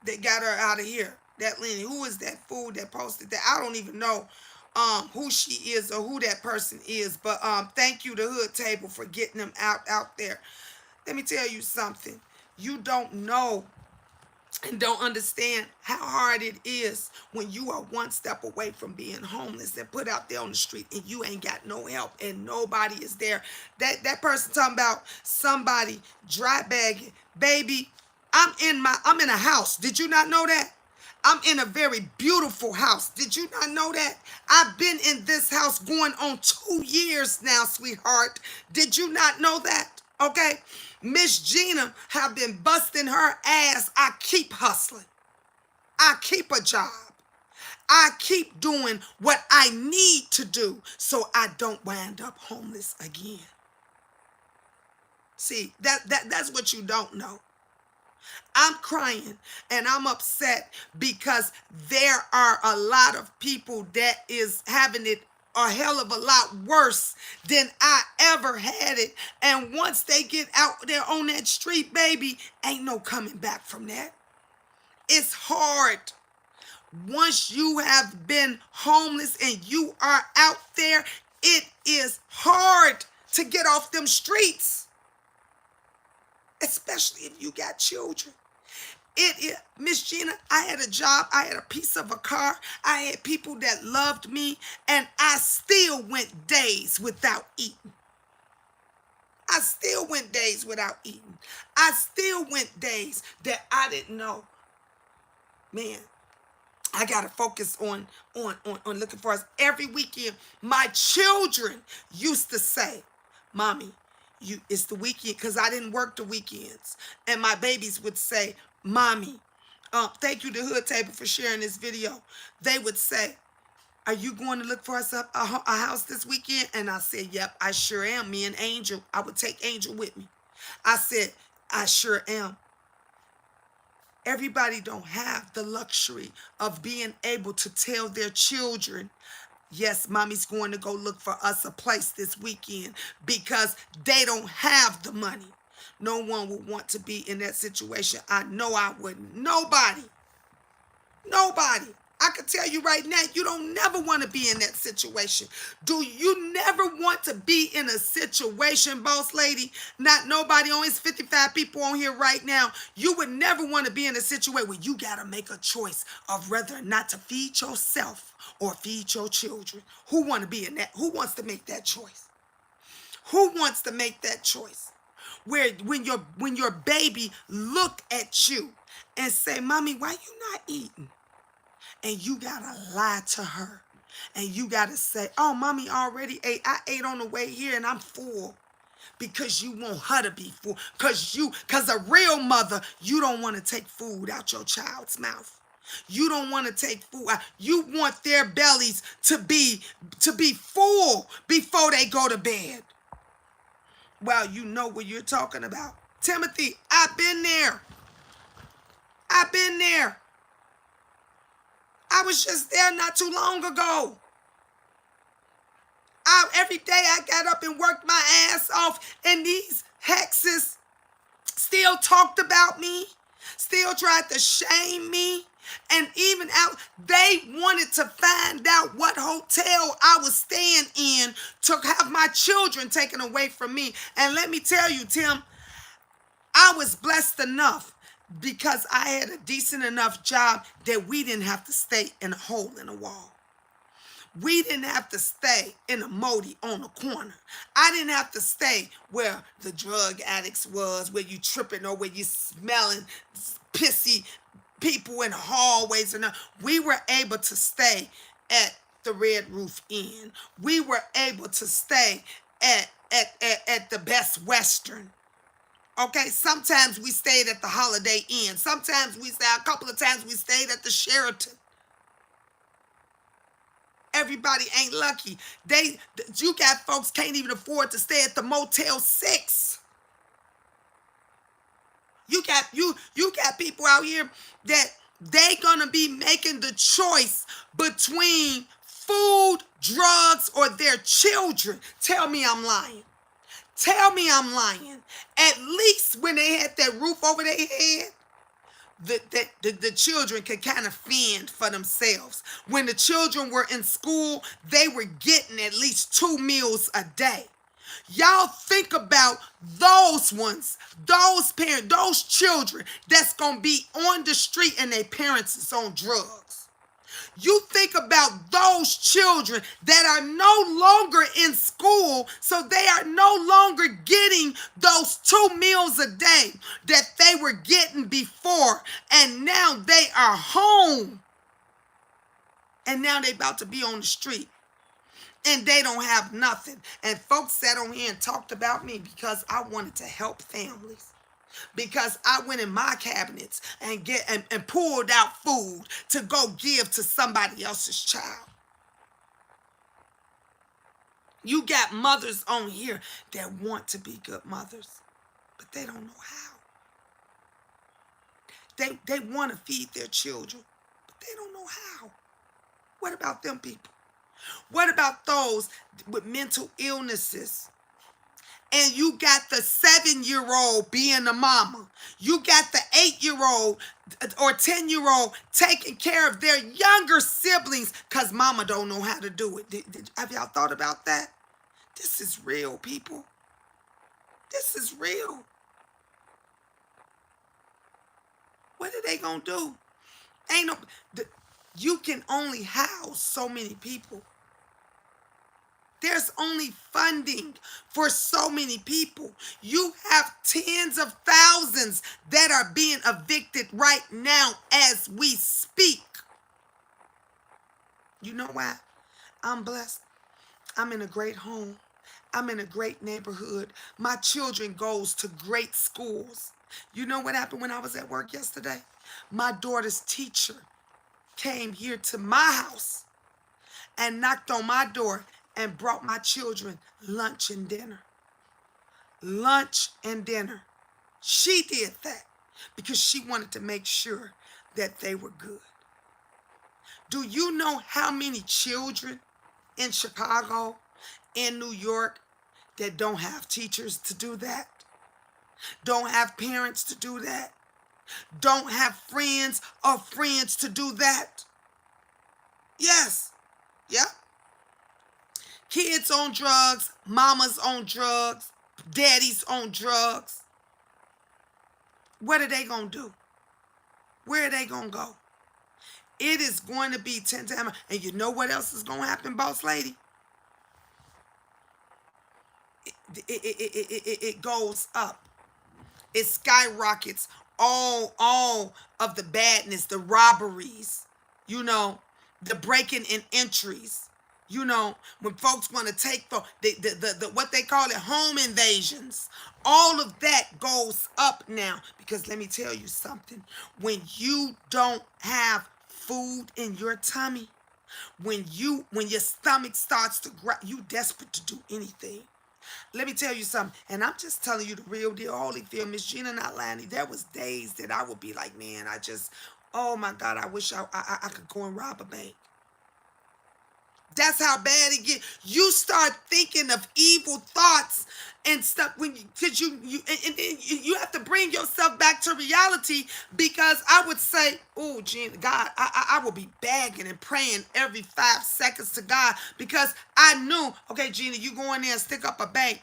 That got her out of here. That Lenny. Who is that fool that posted that? I don't even know who she is or who that person is. But thank you to Hood Table for getting them out there. Let me tell you something. You don't know and don't understand how hard it is when you are one step away from being homeless and put out there on the street and you ain't got no help and nobody is there. That person talking about somebody dry bagging. Baby, I'm in a house. Did you not know that? I'm in a very beautiful house. Did you not know that? I've been in this house going on 2 years now, sweetheart. Did you not know that? Okay? Miss Gina have been busting her ass. I keep hustling. I keep a job. I keep doing what I need to do so I don't wind up homeless again. See, that's what you don't know. I'm crying and I'm upset because there are a lot of people that is having it a hell of a lot worse than I ever had it. And once they get out there on that street, baby, ain't no coming back from that. It's hard. Once you have been homeless and you are out there, it is hard to get off them streets, especially if you got children. It is, Miss Gina, I had a job, I had a piece of a car, I had people that loved me, and I still went days without eating. I still went days without eating. I still went days that I didn't know. Man, I gotta focus on looking for us. Every weekend, my children used to say, Mommy, it's the weekend, because I didn't work the weekends. And my babies would say, Mommy, thank you to Hood Table for sharing this video. They would say, are you going to look for us a house this weekend? And I said, yep, I sure am. Me and Angel, I would take Angel with me. I said, I sure am. Everybody don't have the luxury of being able to tell their children, yes, Mommy's going to go look for us a place this weekend, because they don't have the money. No one would want to be in that situation. I know I wouldn't. Nobody. I can tell you right now, you don't never want to be in that situation. Do you never want to be in a situation, boss lady? Not nobody, only 55 people on here right now. You would never want to be in a situation where you got to make a choice of whether or not to feed yourself or feed your children. Who want to be in that? Who wants to make that choice? Who wants to make that choice? Where when your baby look at you and say, Mommy, why you not eating? And you gotta lie to her. And you gotta say, oh, Mommy already ate. I ate on the way here and I'm full. Because you want her to be full. Because a real mother, you don't want to take food out your child's mouth. You don't want to take food out. You want their bellies to be full before they go to bed. Well, you know what you're talking about. Timothy, I've been there. I was just there not too long ago. Every day I got up and worked my ass off, and these hexes still talked about me, still tried to shame me, and even out, they wanted to find out what hotel I was staying in to have my children taken away from me. And let me tell you, Tim, I was blessed enough because I had a decent enough job that we didn't have to stay in a hole in a wall. We didn't have to stay in a moldy on a corner. I didn't have to stay where the drug addicts was, where you tripping or where you smelling pissy people in the hallways. And we were able to stay at the Red Roof Inn. We were able to stay at the Best Western. Okay, sometimes we stayed at the Holiday Inn. Sometimes a couple of times we stayed at the Sheraton. Everybody ain't lucky. You got folks can't even afford to stay at the Motel 6. You got people out here that they gonna be making the choice between food, drugs, or their children. Tell me I'm lying. At least when they had that roof over their head, the children could kind of fend for themselves. When the children were in school, they were getting at least 2 meals a day. Y'all think about those ones, those parents, those children that's going to be on the street and their parents is on drugs. You think about those children that are no longer in school, so they are no longer getting those 2 meals a day that they were getting before, and now they are home. And now they about to be on the street. And they don't have nothing. And folks sat on here and talked about me because I wanted to help families. because I went in my cabinets and pulled out food to go give to somebody else's child. You got mothers on here that want to be good mothers, but they don't know how. They want to feed their children, but they don't know how. What about them people? What about those with mental illnesses? And you got the 7-year-old being a mama. You got the 8-year-old or 10-year-old taking care of their younger siblings because mama don't know how to do it. Have y'all thought about that? This is real, people. This is real. What are they going to do? Ain't no... You can only house so many people. There's only funding for so many people. You have tens of thousands that are being evicted right now as we speak. You know why? I'm blessed. I'm in a great home. I'm in a great neighborhood. My children goes to great schools. You know what happened when I was at work yesterday? My daughter's teacher came here to my house and knocked on my door and brought my children lunch and dinner. Lunch and dinner. She did that because she wanted to make sure that they were good. Do you know how many children in Chicago, in New York, that don't have teachers to do that? Don't have parents to do that? Don't have friends or friends to do that? Yes. Yep. Kids on drugs, mamas on drugs, daddies on drugs. What are they going to do? Where are they going to go? It is going to be 10 times. And you know what else is going to happen, boss lady? It goes up. It skyrockets all of the badness, the robberies, the breaking and entries. When folks want to take the what they call it, home invasions, all of that goes up now. Because let me tell you something. When you don't have food in your tummy, when your stomach starts to grow, you desperate to do anything. Let me tell you something, and I'm just telling you the real deal, Holyfield, Miss Gina not lying. There was days that I would be like, man, oh my God, I wish I could go and rob a bank. That's how bad it gets. You start thinking of evil thoughts and stuff because you have to bring yourself back to reality. Because I would say, oh, Gina, God, I will be begging and praying every 5 seconds to God, because I knew, okay, Gina, you go in there and stick up a bank.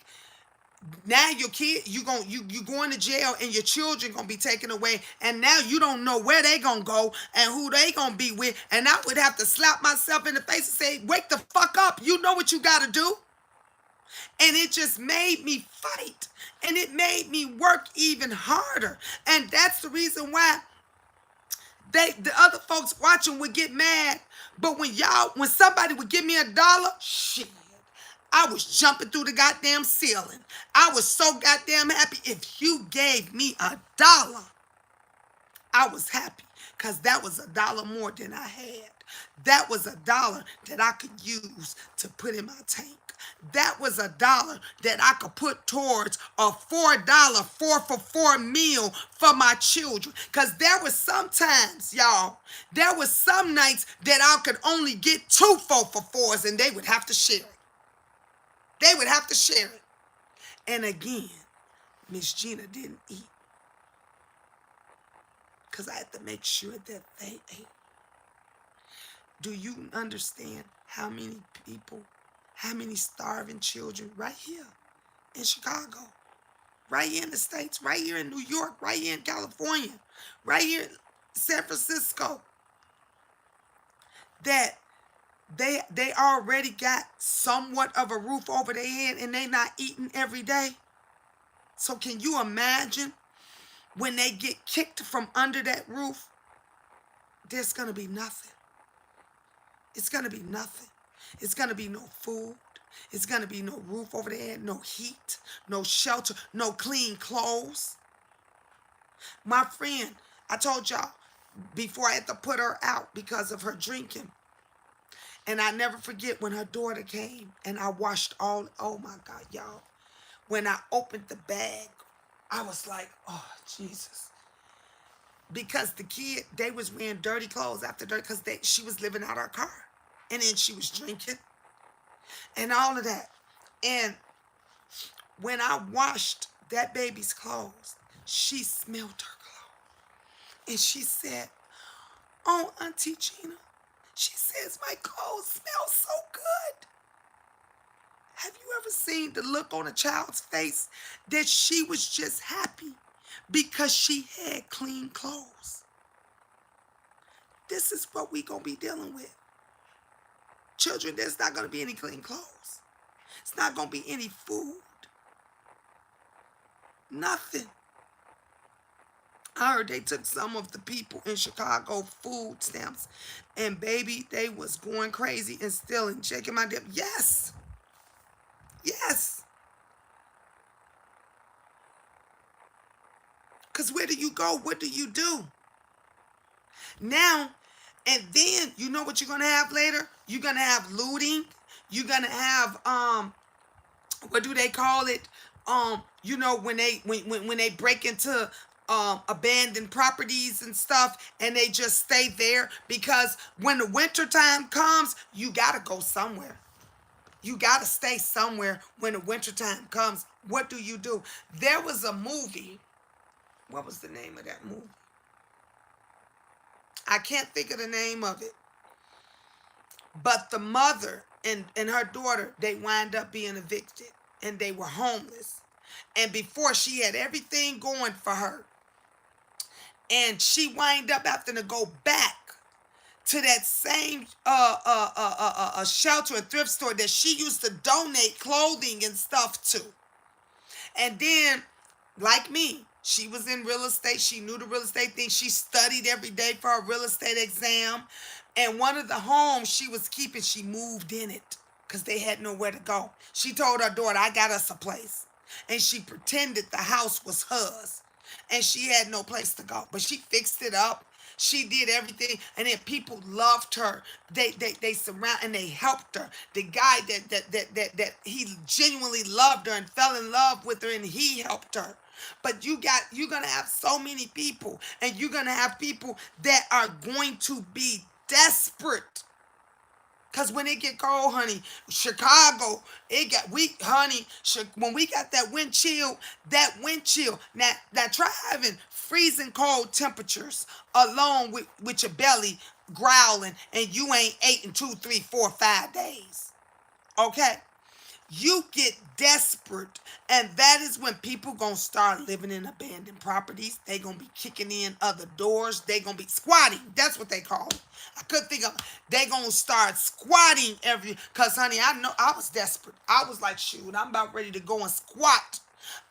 Now your kid, you going to jail, and your children gonna be taken away, and now you don't know where they gonna go and who they gonna be with. And I would have to slap myself in the face and say, wake the fuck up, you know what you gotta do. And it just made me fight, and it made me work even harder. And that's the reason why the other folks watching would get mad. But when somebody would give me $1, shit, I was jumping through the goddamn ceiling. I was so goddamn happy. If you gave me $1, I was happy, because that was $1 more than I had. That was $1 that I could use to put in my tank. That was $1 that I could put towards a $4 4-for-4 meal for my children. Because there was sometimes, y'all, there was some nights that I could only get 2 4-for-4s, and they would have to share it. They would have to share it. And again, Miss Gina didn't eat, because I had to make sure that they ate. Do you understand how many people, how many starving children right here in Chicago, right here in the States, right here in New York, right here in California, right here in San Francisco, that they already got somewhat of a roof over their head, and they not eating every day? So can you imagine when they get kicked from under that roof? There's going to be nothing. It's going to be nothing. It's going to be no food. It's going to be no roof over their head, no heat, no shelter, no clean clothes. My friend, I told y'all before I had to put her out because of her drinking. And I never forget when her daughter came and I washed all, oh my God, y'all. When I opened the bag, I was like, oh, Jesus. Because the kid, they was wearing dirty clothes after dirty, because she was living out her car. And then she was drinking and all of that. And when I washed that baby's clothes, she smelled her clothes. And she said, oh, Auntie Gina, she says, my clothes smell so good. Have you ever seen the look on a child's face that she was just happy because she had clean clothes? This is what we going to be dealing with. Children, there's not going to be any clean clothes. It's not going to be any food. Nothing. I heard they took some of the people in Chicago food stamps, and baby, they was going crazy and stealing, checking my dip. Yes. Yes. Because where do you go? What do you do? Now, and then you know what you're going to have later? You're going to have looting. You're going to have, what do they call it? When they break into abandoned properties and stuff and they just stay there, because when the winter time comes, you got to go somewhere. You got to stay somewhere when the winter time comes. What do? There was a movie. What was the name of that movie? I can't think of the name of it. But the mother and her daughter, they wind up being evicted and they were homeless. And before, she had everything going for her. And she wind up having to go back to that same shelter and thrift store that she used to donate clothing and stuff to. And then, like me, she was in real estate. She knew the real estate thing. She studied every day for a real estate exam. And one of the homes she was keeping, she moved in it because they had nowhere to go. She told her daughter, I got us a place. And she pretended the house was hers. And she had no place to go. But she fixed it up. She did everything, and then people loved her. They surround and they helped her. The guy that he genuinely loved her and fell in love with her, and he helped her. But you're gonna have so many people, and you're gonna have people that are going to be desperate. Cause when it get cold, honey, Chicago, when we got that wind chill. Now try having freezing cold temperatures along with your belly growling, and you ain't ate in 2, 3, 4, 5 days. Okay? You get desperate, and that is when people gonna start living in abandoned properties. They gonna be kicking in other doors. They gonna be squatting. That's what they call it. I couldn't think of it. They gonna start squatting cause honey, I know I was desperate. I was like, shoot, I'm about ready to go and squat.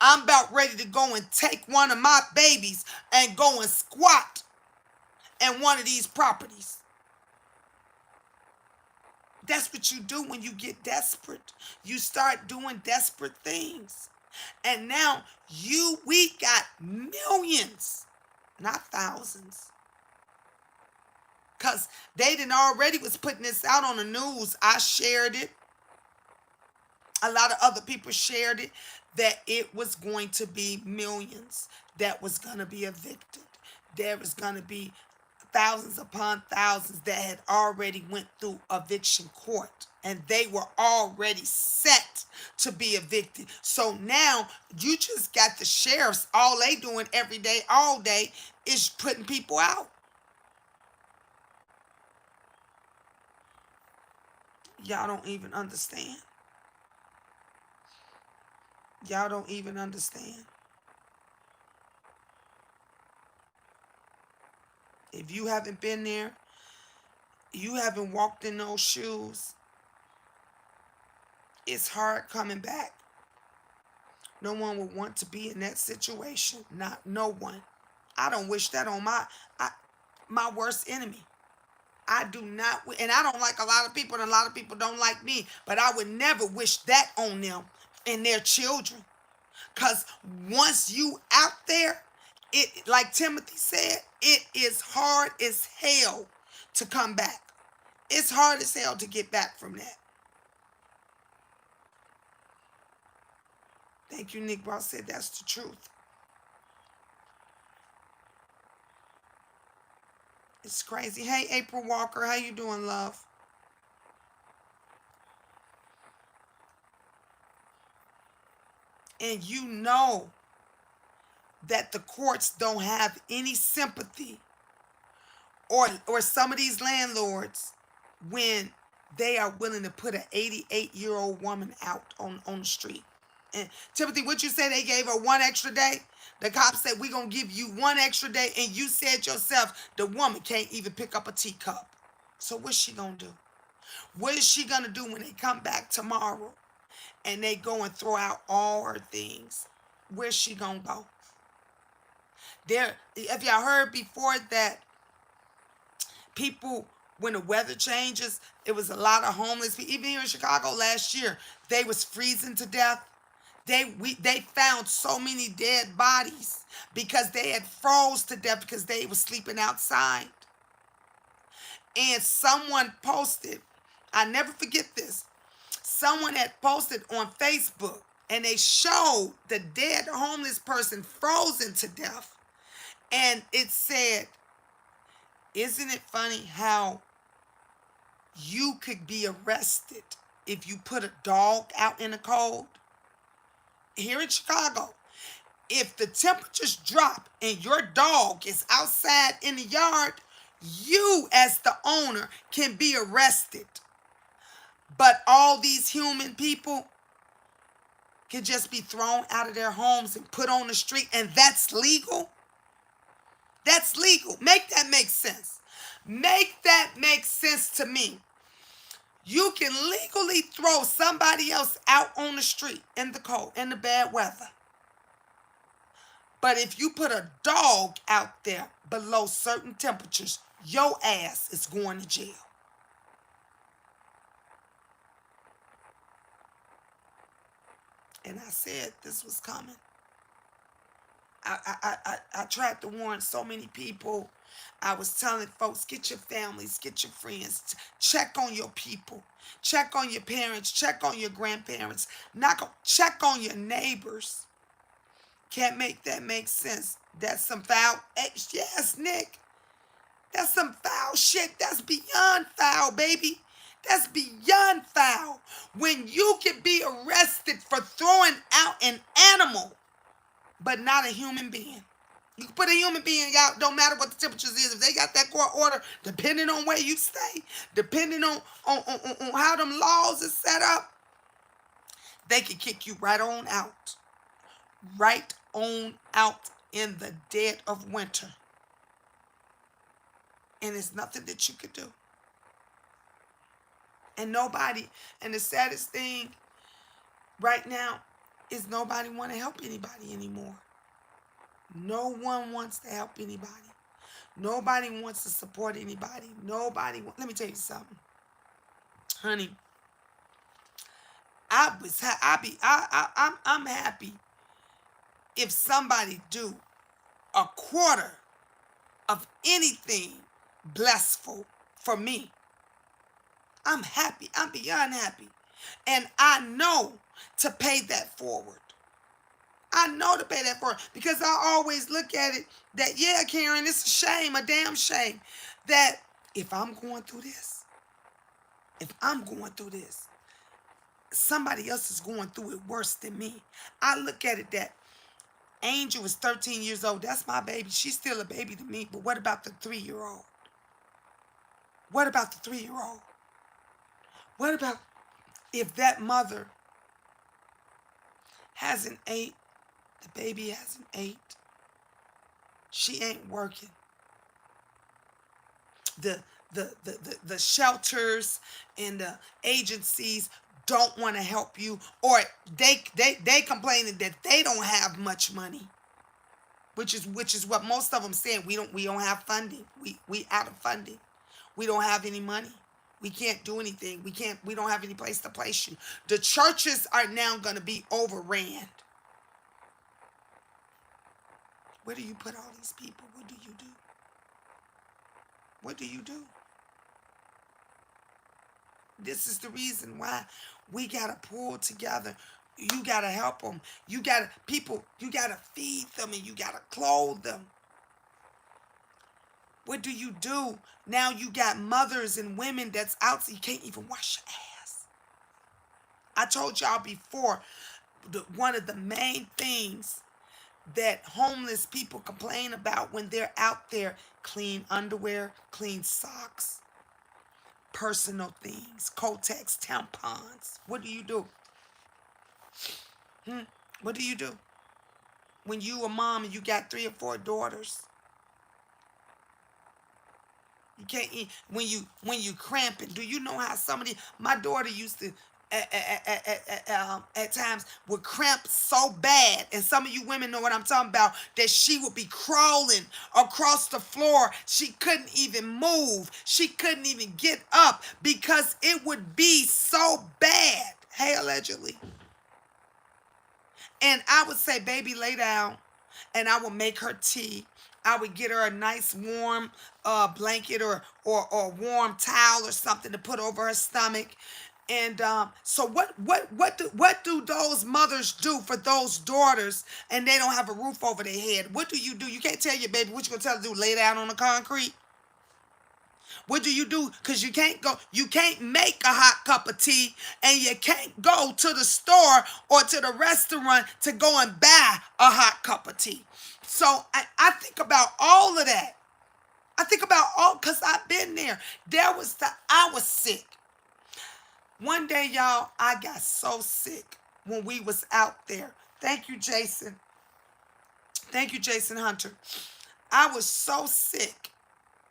I'm about ready to go and take one of my babies and go and squat in one of these properties. That's what you do when you get desperate. You start doing desperate things. And now we got millions, not thousands. Because they didn't already was putting this out on the news. I shared it. A lot of other people shared it, that it was going to be millions that was going to be evicted. There was going to be thousands upon thousands that had already went through eviction court, and they were already set to be evicted. So now you just got the sheriffs, all they doing every day, all day, is putting people out. Y'all don't even understand. Y'all don't even understand. If you haven't been there, you haven't walked in those shoes, it's hard coming back. No one would want to be in that situation. Not no one. I don't wish that on my worst enemy. I do not, and I don't like a lot of people, and a lot of people don't like me, but I would never wish that on them and their children. Because once you out there, It, like Timothy said, it is hard as hell to come back. It's hard as hell to get back from that. Thank you, Nick Ross said that's the truth. It's crazy. Hey, April Walker, how you doing, love? And you know that the courts don't have any sympathy, or some of these landlords, when they are willing to put an 88-year-old woman out on the street. And Timothy, what you say, they gave her one extra day? The cops said, we're going to give you one extra day, and you said yourself the woman can't even pick up a teacup. So what's she going to do? What is she going to do when they come back tomorrow and they go and throw out all her things? Where's she going to go? There, if y'all heard before that people, when the weather changes, it was a lot of homeless people. Even here in Chicago last year, they was freezing to death. They found so many dead bodies because they had froze to death because they were sleeping outside. And someone posted, I never forget this, someone had posted on Facebook, and they showed the dead homeless person frozen to death. And it said, isn't it funny how you could be arrested if you put a dog out in the cold? Here in Chicago, if the temperatures drop and your dog is outside in the yard, you as the owner can be arrested. But all these human people can just be thrown out of their homes and put on the street, and that's legal? That's legal. Make that make sense. Make that make sense to me. You can legally throw somebody else out on the street in the cold, in the bad weather. But if you put a dog out there below certain temperatures, your ass is going to jail. And I said this was coming. I tried to warn so many people. I was telling folks, get your families, get your friends, check on your people, check on your parents, check on your grandparents, check on your neighbors. Can't make that make sense. That's some foul. Yes, Nick. That's some foul shit. That's beyond foul, baby. That's beyond foul. When you can be arrested for throwing out an animal, but not a human being. You can put a human being out, don't matter what the temperatures is. If they got that court order, depending on where you stay, depending on how them laws is set up, they can kick you right on out. Right on out in the dead of winter. And there's nothing that you could do. And the saddest thing right now is nobody want to help anybody anymore. No one wants to help anybody. Nobody wants to support anybody. Let me tell you something. Honey, I'm happy if somebody do a quarter of anything blessful for me. I'm happy. I'm beyond happy. And I know to pay that forward. I know to pay that forward because I always look at it that, yeah, Karen, it's a shame, a damn shame that if I'm going through this, somebody else is going through it worse than me. I look at it that Angel is 13 years old. That's my baby. She's still a baby to me. But what about the 3-year-old? What about the 3-year-old? What about if that mother hasn't ate, the baby hasn't ate, she ain't working. The shelters and the agencies don't want to help you, or they complaining that they don't have much money, which is what most of them saying. We don't have funding. We out of funding. We don't have any money. We can't do anything. We don't have any place to place you. The churches are now going to be overran. Where do you put all these people? What do you do? What do you do? This is the reason why we got to pull together. You got to help them. You got to, people, you got to feed them and you got to clothe them. What do you do? Now you got mothers and women that's out, so you can't even wash your ass. I told y'all before, one of the main things that homeless people complain about when they're out there: clean underwear, clean socks, personal things, Kotex, tampons. What do you do? What do you do when you a mom and you got 3 or 4 daughters? You can't eat when you cramping. Do you know how somebody? My daughter used to at times would cramp so bad, and some of you women know what I'm talking about, that she would be crawling across the floor. She couldn't even move. She couldn't even get up because it would be so bad. Hey, allegedly. And I would say, baby, lay down. And I would make her tea. I would get her a nice warm blanket or warm towel or something to put over her stomach. And so what do those mothers do for those daughters, and they don't have a roof over their head? What do? You can't tell your baby what you gonna tell her to do. Lay down on the concrete. What do? Because you can't make a hot cup of tea, and you can't go to the store or to the restaurant to go and buy a hot cup of tea. So I think about all of that. I think about because I've been there. I was sick. One day, y'all, I got so sick when we was out there. Thank you, Jason. Thank you, Jason Hunter. I was so sick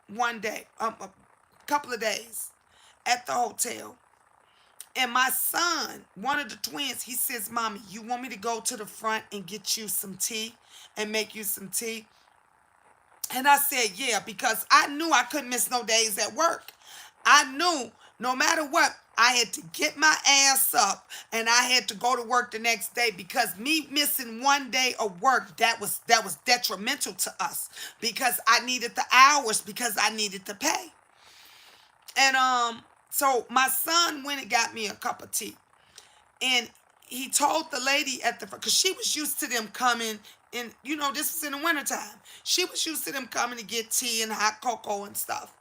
one day, a couple of days at the hotel. And my son, one of the twins, he says, Mommy, you want me to go to the front and get you some tea and make you some tea? And I said, yeah, because I knew I couldn't miss no days at work. I knew no matter what, I had to get my ass up and I had to go to work the next day, because me missing one day of work, that was detrimental to us, because I needed the hours, because I needed to pay. And so my son went and got me a cup of tea. And he told the lady at the front, because she was used to them coming, and this was in the wintertime. She was used to them coming to get tea and hot cocoa and stuff.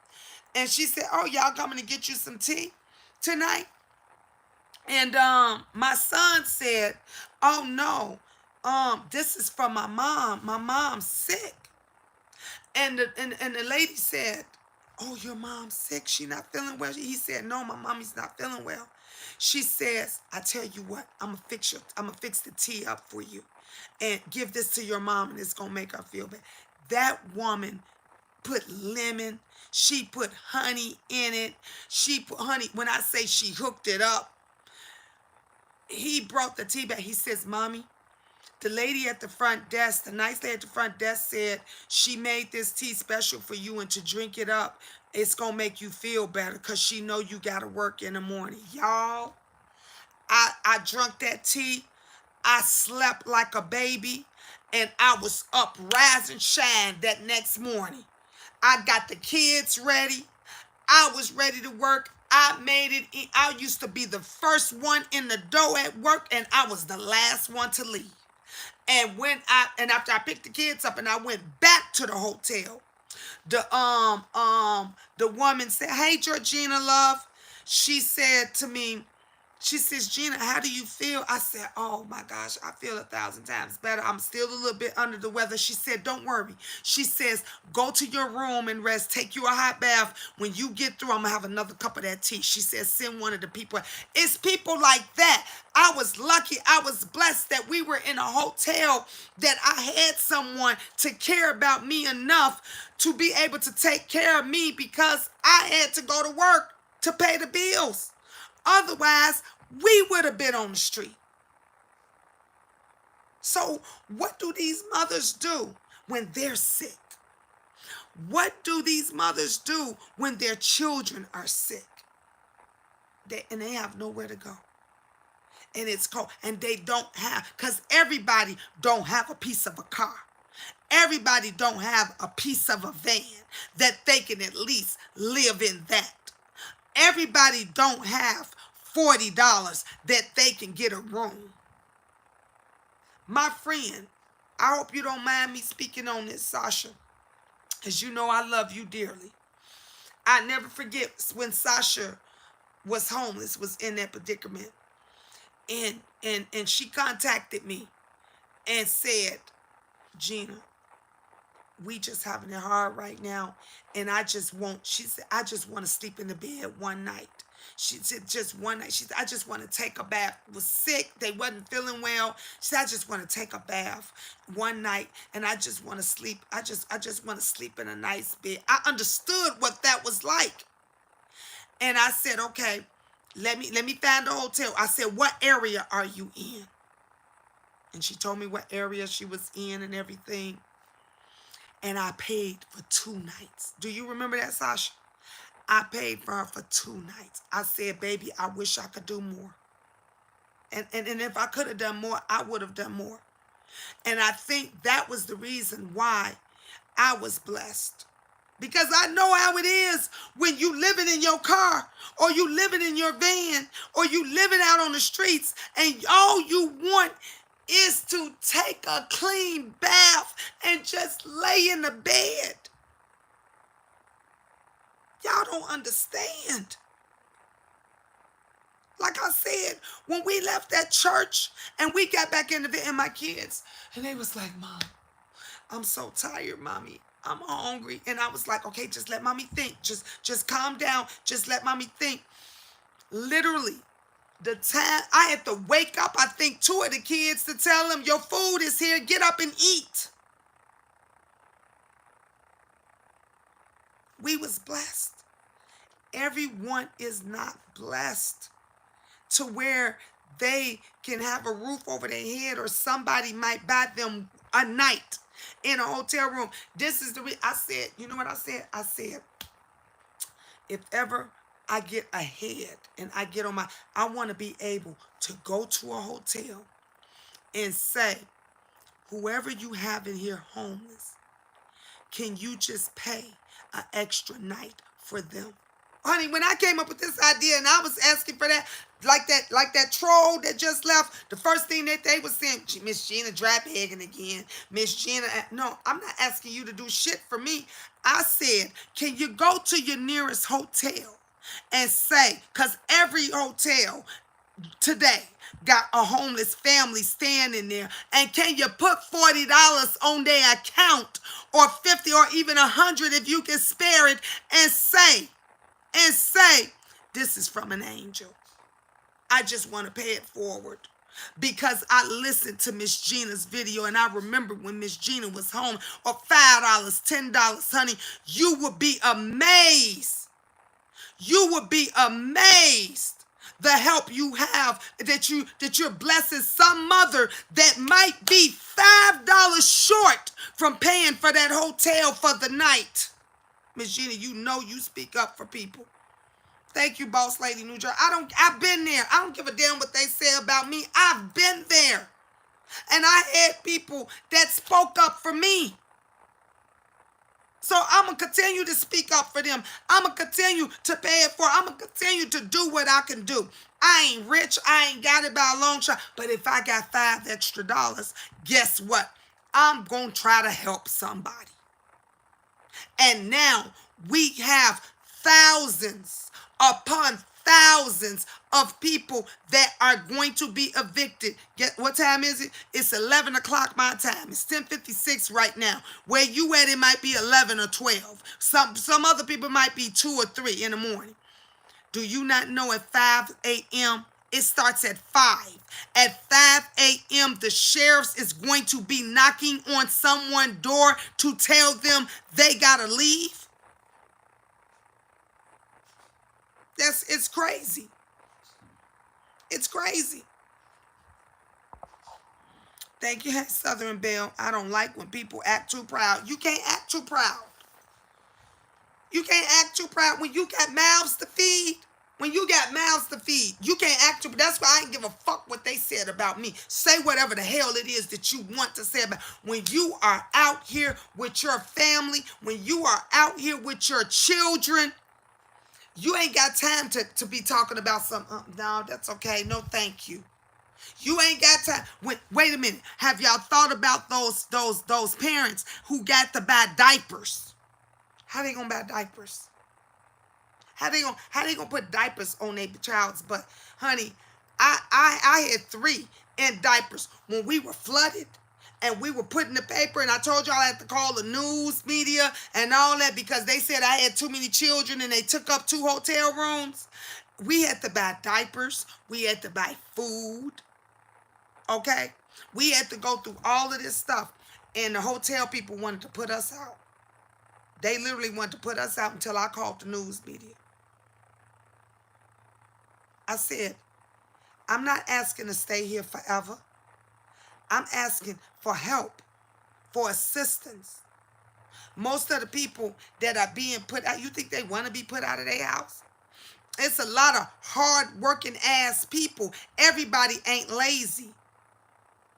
And she said, oh, y'all coming to get you some tea tonight? And my son said, oh, no, this is for my mom. My mom's sick. And the lady said, oh, your mom's sick? She not feeling well? He said, no, my mommy's not feeling well. She says, I tell you what, I'm gonna fix the tea up for you and give this to your mom, and it's gonna make her feel better. That woman put lemon, she put honey in it. She put honey, when I say she hooked it up, he brought the tea back. He says, Mommy, the lady at the front desk, the nice lady at the front desk, said she made this tea special for you, and to drink it up, it's going to make you feel better because she know you got to work in the morning. Y'all, I drank that tea. I slept like a baby, and I was up, rise and shine that next morning. I got the kids ready. I was ready to work. I made it. I used to be the first one in the door at work, and I was the last one to leave. And after I picked the kids up and I went back to the hotel, the woman said, hey, Georgina, love. She said to me, she says, Gina, how do you feel? I said, oh my gosh, I feel 1,000 times better. I'm still a little bit under the weather. She said, don't worry. She says, go to your room and rest. Take you a hot bath. When you get through, I'm going to have another cup of that tea. She says, send one of the people. It's people like that. I was lucky. I was blessed that we were in a hotel, that I had someone to care about me enough to be able to take care of me, because I had to go to work to pay the bills. Otherwise, we would have been on the street. So what do these mothers do when they're sick? What do these mothers do when their children are sick? They have nowhere to go. And it's cold. And they don't have, because everybody don't have a piece of a car. Everybody don't have a piece of a van that they can at least live in that. Everybody don't have $40 that they can get a room. My friend, I hope you don't mind me speaking on this, Sasha, as you know I love you dearly. I never forget when Sasha was homeless, was in that predicament, and she contacted me and said, Gina, we just having it hard right now, and she said, I just want to sleep in the bed one night. She said, just one night. She said, I just want to take a bath. Was sick. They wasn't feeling well. She said, I just want to take a bath one night, and I just want to sleep. I just want to sleep in a nice bed. I understood what that was like. And I said, okay, let me find a hotel. I said, what area are you in? And she told me what area she was in and everything. And I paid for 2 nights. Do you remember that, Sasha? I paid for her for 2 nights. I said, baby, I wish I could do more. And if I could have done more, I would have done more. And I think that was the reason why I was blessed. Because I know how it is when you living in your car, or you living in your van, or you living out on the streets, and all you want is to take a clean bath and just lay in the bed. Y'all don't understand. Like I said, when we left that church and we got back in the bed, and my kids, and they was like, Mom, I'm so tired, Mommy. I'm hungry. And I was like, okay, just let Mommy think. Just calm down. Just let Mommy think. Literally, the time I had to wake up, I think 2 of the kids to tell them, your food is here. Get up and eat. We was blessed. Everyone is not blessed to where they can have a roof over their head, or somebody might buy them a night in a hotel room. This is I said, you know what I said? I said, if ever I get ahead and I get on I want to be able to go to a hotel and say, whoever you have in here homeless, can you just pay an extra night for them? Honey, when I came up with this idea and I was asking for that, like that troll that just left, the first thing that they was saying, Miss Gina dry begging again. Miss Gina, no, I'm not asking you to do shit for me. I said, can you go to your nearest hotel and say, because every hotel today got a homeless family standing there, and can you put $40 on their account, or 50, or even 100 if you can spare it, and say, this is from an angel. I just want to pay it forward. Because I listened to Miss Gina's video, and I remember when Miss Gina was home, or $5, $10, honey, you would be amazed. You would be amazed the help you have, that you're blessing some mother that might be $5 short from paying for that hotel for the night. Miss Gina, you know you speak up for people. Thank you, Boss Lady New Jersey. I've been there. I don't give a damn what they say about me. I've been there. And I had people that spoke up for me. So I'm going to continue to speak up for them. I'm going to continue to pay it for. I'm going to continue to do what I can do. I ain't rich. I ain't got it by a long shot. But if I got $5 extra, guess what? I'm going to try to help somebody. And now we have thousands upon thousands of people that are going to be evicted. What time is it? It's 11 o'clock my time. It's 10:56 right now. Where you at, it might be 11 or 12. Some other people might be 2 or 3 in the morning. Do you not know at 5 a.m., it starts at 5. At 5 a.m., the sheriffs is going to be knocking on someone's door to tell them they got to leave? It's crazy. It's crazy. Thank you, Southern Belle. I don't like when people act too proud. You can't act too proud. You can't act too proud when you got mouths to feed. When you got mouths to feed, you can't act. That's why I ain't give a fuck what they said about me. Say whatever the hell it is that you want to say about. When you are out here with your family, when you are out here with your children, you ain't got time to be talking about some. No, that's okay. No, thank you. You ain't got time. Wait a minute. Have y'all thought about those parents who got to buy diapers? How they gonna buy diapers? How they gonna put diapers on their child's butt? Honey, I had 3 in diapers when we were flooded and we were put in the paper, and I told y'all I had to call the news media and all that because they said I had too many children and they took up 2 hotel rooms. We had to buy diapers. We had to buy food. Okay? We had to go through all of this stuff, and the hotel people wanted to put us out. They literally wanted to put us out until I called the news media. I said, I'm not asking to stay here forever. I'm asking for help, for assistance. Most of the people that are being put out, you think they want to be put out of their house? It's a lot of hard working ass people. Everybody ain't lazy.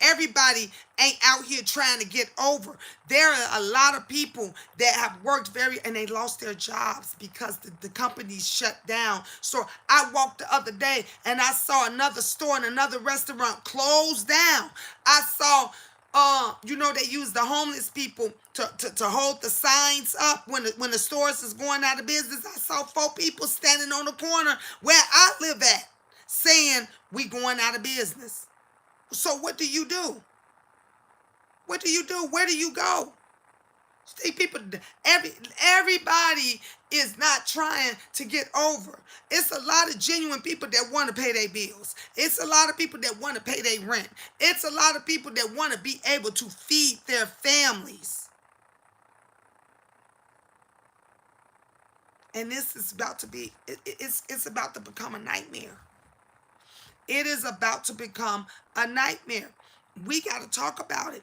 Everybody ain't out here trying to get over. There are a lot of people that have worked and they lost their jobs because the companies shut down. So I walked the other day and I saw another store and another restaurant closed down. I saw, they use the homeless people to hold the signs up when the stores is going out of business. I saw 4 people standing on the corner where I live at saying we going out of business. So what do you do? What do you do? Where do you go? See, everybody is not trying to get over. It's a lot of genuine people that want to pay their bills. It's a lot of people that want to pay their rent. It's a lot of people that want to be able to feed their families. And this is about to be, it's about to become a nightmare. It is about to become a nightmare. We got to talk about it.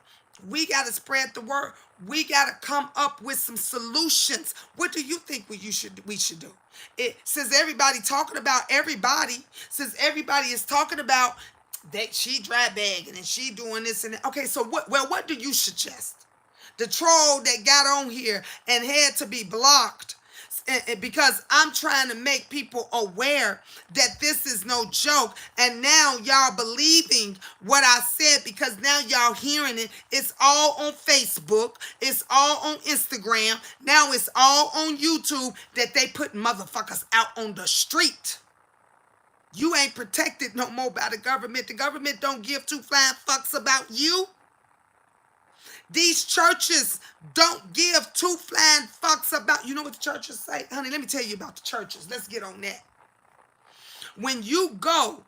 We got to spread the word. We got to come up with some solutions. What do you think we should do? Since everybody talking about everybody, since everybody is talking about that she dry bagging and she doing this and that. Okay, so what do you suggest? The troll that got on here and had to be blocked because I'm trying to make people aware that this is no joke, and now y'all believing what I said because now y'all hearing it. It's all on Facebook, it's all on Instagram, now it's all on YouTube that they put motherfuckers out on the street. You ain't protected no more by the government. The government don't give 2 flying fucks about you. These churches don't give 2 flying fucks about, you know what the churches say? Honey, let me tell you about the churches. Let's get on that. When you go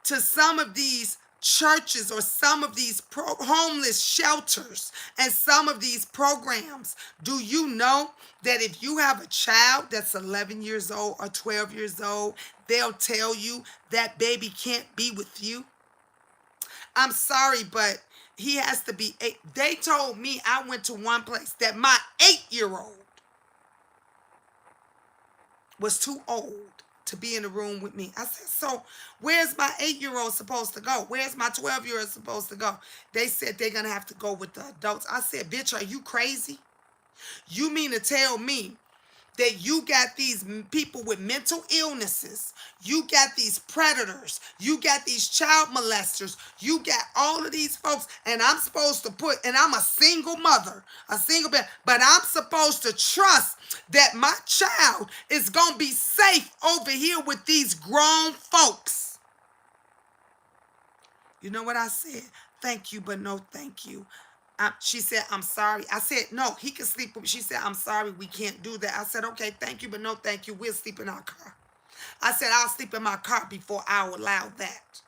to some of these churches or some of these homeless shelters and some of these programs, do you know that if you have a child that's 11 years old or 12 years old, they'll tell you that baby can't be with you? I'm sorry, but he has to be 8. They told me, I went to one place that my 8-year-old was too old to be in the room with me. I said, so where's my 8-year-old supposed to go? Where's my 12-year-old supposed to go? They said they're going to have to go with the adults. I said, bitch, are you crazy? You mean to tell me that you got these people with mental illnesses, you got these predators, you got these child molesters, you got all of these folks, and I'm supposed to and I'm a single mother, but I'm supposed to trust that my child is going to be safe over here with these grown folks. You know what I said? Thank you, but no thank you. She said, I'm sorry. I said, no, he can sleep with me. She said, I'm sorry, we can't do that. I said, okay, thank you, but no thank you. We'll sleep in our car. I said, I'll sleep in my car before I'll allow that.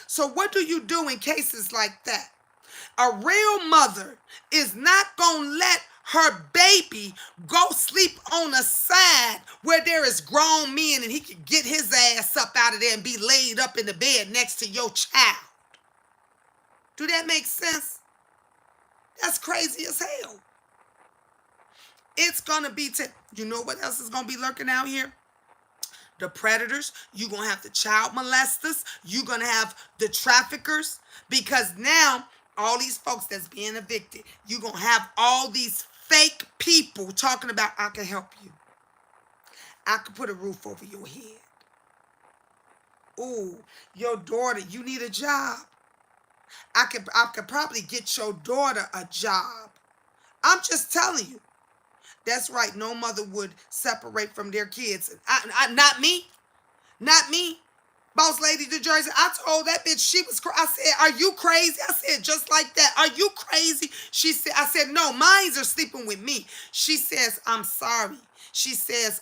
So what do you do in cases like that? A real mother is not going to let her baby go sleep on a side where there is grown men and he can get his ass up out of there and be laid up in the bed next to your child. Do that make sense? That's crazy as hell. It's going to be, you know what else is going to be lurking out here? the predators, you're going to have the child molesters, you're going to have the traffickers, because now all these folks that's being evicted, you're going to have all these fake people talking about, I can help you. I can put a roof over your head. Ooh, your daughter, you need a job. I could probably get your daughter a job. I'm just telling you. That's right. No mother would separate from their kids. Not me. Not me. Boss lady to Jersey. I told that bitch she was. I said, "Are you crazy?" I said, just like that. "Are you crazy?" She said. I said, "No, mines are sleeping with me." She says, "I'm sorry." She says,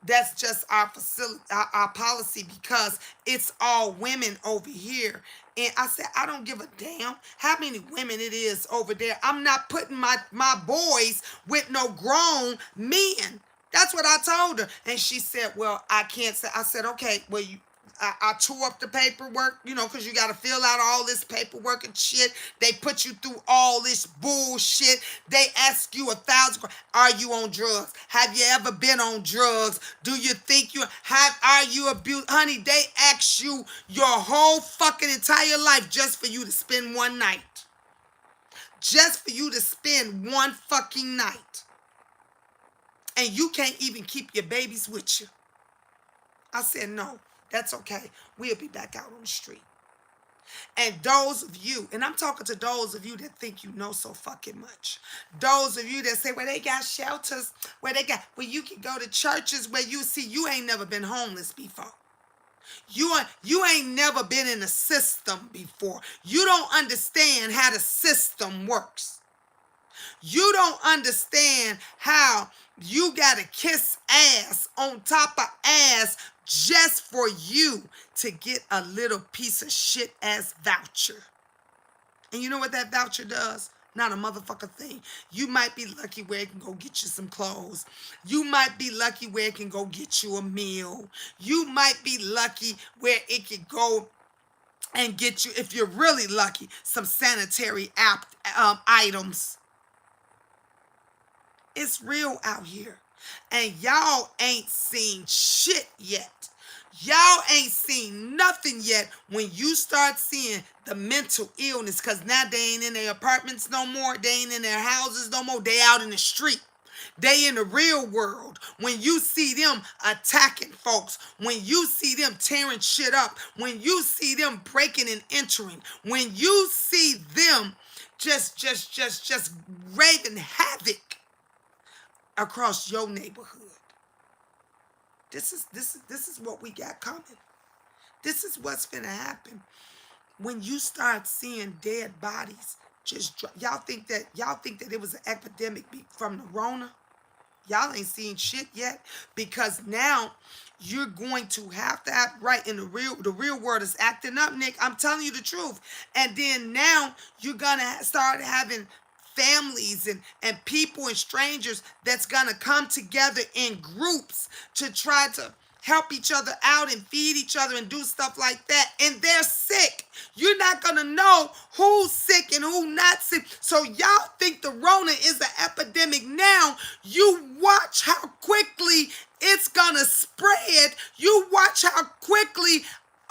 that's just our facility, our policy, because it's all women over here." And I said, "I don't give a damn how many women it is over there. I'm not putting my boys with no grown men." That's what I told her. And she said, "Well, I can't say." I said, "Okay, well, I tore up the paperwork, because you got to fill out all this paperwork and shit. They put you through all this bullshit. They ask you 1,000, are you on drugs? Have you ever been on drugs? Do you think are you abused? Honey, they ask you your whole fucking entire life just for you to spend one night. Just for you to spend one fucking night. And you can't even keep your babies with you." I said, "No, that's okay. We'll be back out on the street." And those of you, and I'm talking to those of you that think you know so fucking much. Those of you that say, "Well, they got shelters, where you can go to churches where you ain't never been homeless before. You ain't never been in a system before. You don't understand how the system works. You don't understand how you got to kiss ass on top of ass just for you to get a little piece of shit ass voucher. And you know what that voucher does? Not a motherfucking thing. You might be lucky where it can go get you some clothes. You might be lucky where it can go get you a meal. You might be lucky where it can go and get you, if you're really lucky, some sanitary items. It's real out here. And y'all ain't seen shit yet. Y'all ain't seen nothing yet when you start seeing the mental illness, because now they ain't in their apartments no more. They ain't in their houses no more. They out in the street. They in the real world. When you see them attacking folks, when you see them tearing shit up, when you see them breaking and entering, when you see them just raving havoc across your neighborhood. This is what we got coming. This is what's gonna happen when you start seeing dead bodies. Y'all think that it was an epidemic from the Rona? Y'all ain't seen shit yet, because now you're going to have right in the real world is acting up, Nick. I'm telling you the truth. And then now you're gonna start having families and people and strangers that's gonna come together in groups to try to help each other out and feed each other and do stuff like that. And they're sick. You're not gonna know who's sick and who not sick. So y'all think the Rona is an epidemic now. You watch how quickly it's gonna spread. You watch how quickly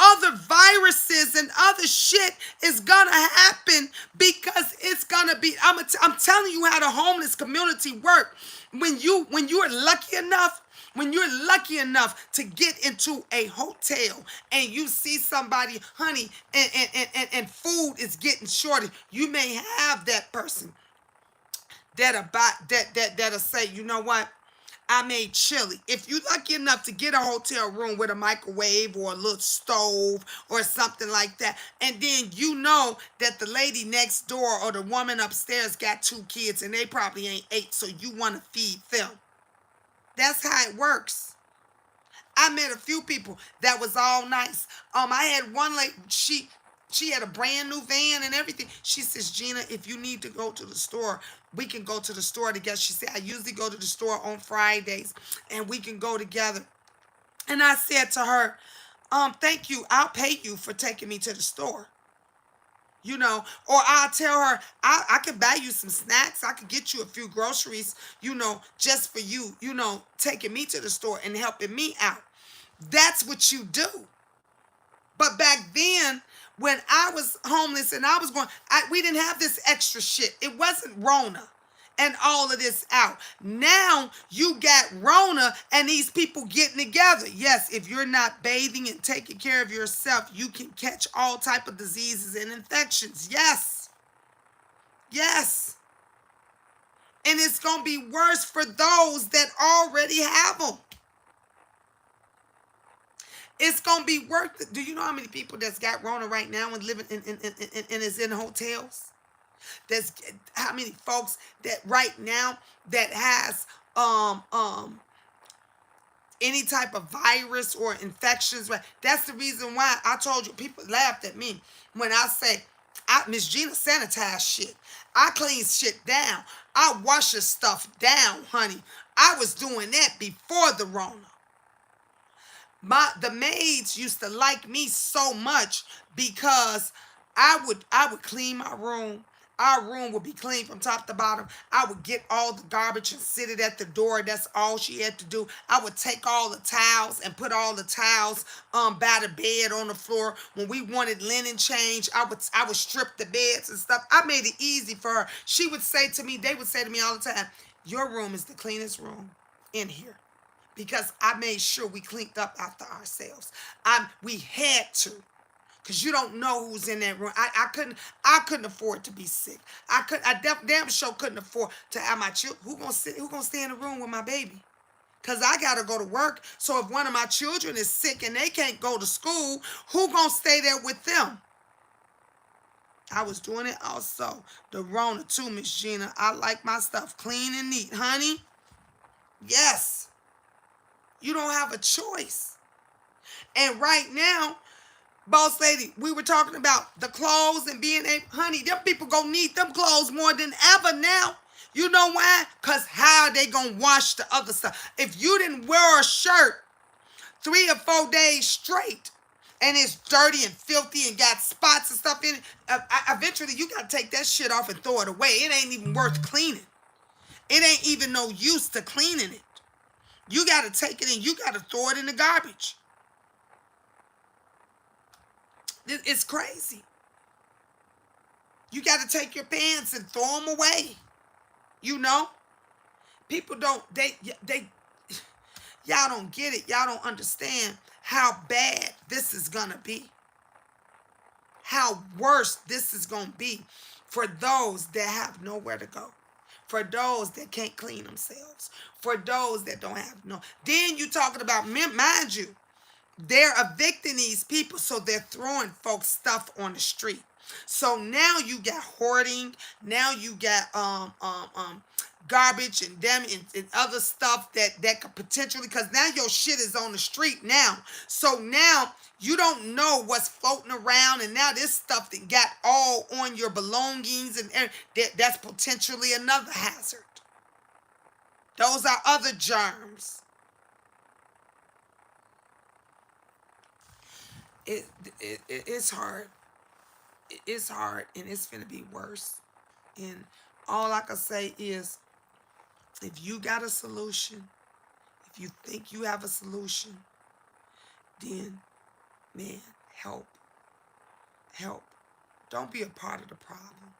other viruses and other shit is gonna happen, because it's gonna be. I'm telling you how the homeless community work. When you're lucky enough. When you're lucky enough to get into a hotel and you see somebody, honey, and food is getting shorted, you may have that person that'll say, "You know what? I made chili." If you're lucky enough to get a hotel room with a microwave or a little stove or something like that, and then you know that the lady next door or the woman upstairs got 2 kids and they probably ain't ate, so you want to feed them. That's how it works. I met a few people that was all nice. I had one lady, she had a brand new van and everything. She says, "Gina, if you need to go to the store, we can go to the store together." She said, "I usually go to the store on Fridays and we can go together." And I said to her, "Thank you. I'll pay you for taking me to the store." you know, or I'll tell her, I could buy you some snacks. I could get you a few groceries, you know, just for you, you know, taking me to the store and helping me out. That's what you do. But back then, when I was homeless and I was going, we didn't have this extra shit. It wasn't Rona and all of this out. Now you got Rona and these people getting together. Yes, if you're not bathing and taking care of yourself, you can catch all type of diseases and infections. Yes. Yes. And it's going to be worse for those that already have them. It's gonna be worth it. Do you know how many people that's got Rona right now and living and is in hotels? There's how many folks that right now that has any type of virus or infections. Right? That's the reason why I told you people laughed at me when I say Miss Gina sanitize shit. I clean shit down. I wash your stuff down, honey. I was doing that before the Rona. The maids used to like me so much because I would clean my room. Our room would be clean from top to bottom. I would get all the garbage and sit it at the door. That's all she had to do. I would take all the towels and put all the towels by the bed on the floor. When we wanted linen change, I would strip the beds and stuff. I made it easy for her. She would say to me, they would say to me all the time, "Your room is the cleanest room in here." Because I made sure we cleaned up after ourselves. We had to, because you don't know who's in that room. I couldn't afford to be sick. I damn sure couldn't afford to have my children. Who gonna stay in the room with my baby? Because I gotta go to work. So if one of my children is sick and they can't go to school, who gonna stay there with them? I was doing it also. The Rona too, Miss Gina. I like my stuff clean and neat, honey. Yes. You don't have a choice. And right now, boss lady, we were talking about the clothes and being able, honey, them people gonna need them clothes more than ever now. You know why? Because how are they gonna wash the other stuff? If you didn't wear a shirt 3 or 4 days straight and it's dirty and filthy and got spots and stuff in it, eventually you gotta take that shit off and throw it away. It ain't even worth cleaning. It ain't even no use to cleaning it. You got to take it and you got to throw it in the garbage. It's crazy. You got to take your pants and throw them away. You know? People don't, y'all don't get it. Y'all don't understand how bad this is going to be. How worse this is going to be for those that have nowhere to go. For those that can't clean themselves. For those that don't have no. Then you talking about, mind you, they're evicting these people, so they're throwing folks stuff on the street. So now you got hoarding. Now you got garbage and them and other stuff that could potentially, because now your shit is on the street now. So now you don't know what's floating around, and now this stuff that got all on your belongings, and that's potentially another hazard. Those are other germs. It's hard. It's hard, and it's gonna be worse. And all I can say is, if you got a solution, if you think you have a solution, then, man, help. Help. Don't be a part of the problem.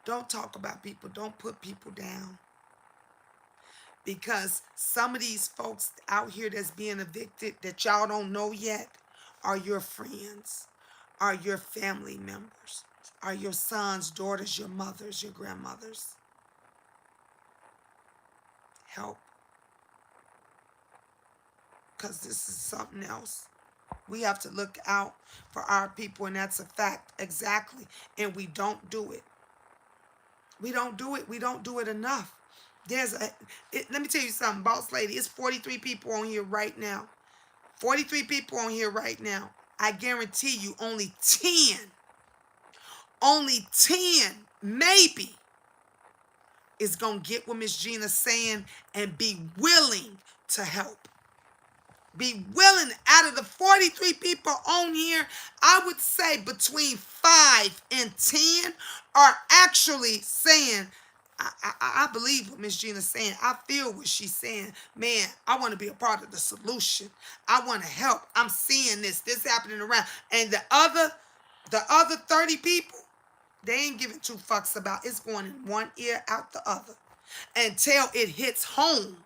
Don't talk about people. Don't put people down. Because some of these folks out here that's being evicted that y'all don't know yet are your friends, are your family members, are your sons, daughters, your mothers, your grandmothers. Help. Because this is something else. We have to look out for our people, and that's a fact. Exactly. And we don't do it. We don't do it. We don't do it enough. Let me tell you something, boss lady. It's 43 people on here right now. 43 people on here right now. I guarantee you only 10, maybe, is going to get what Miss Gina's saying and be willing to help. be willing, out of the 43 people on here, I would say between 5 and 10 are actually saying, I believe what Miss Gina's saying. I feel what she's saying. Man, I want to be a part of the solution. I want to help. I'm seeing this happening around. And the other 30 people, they ain't giving two fucks about. It's going in one ear, out the other. Until it hits home.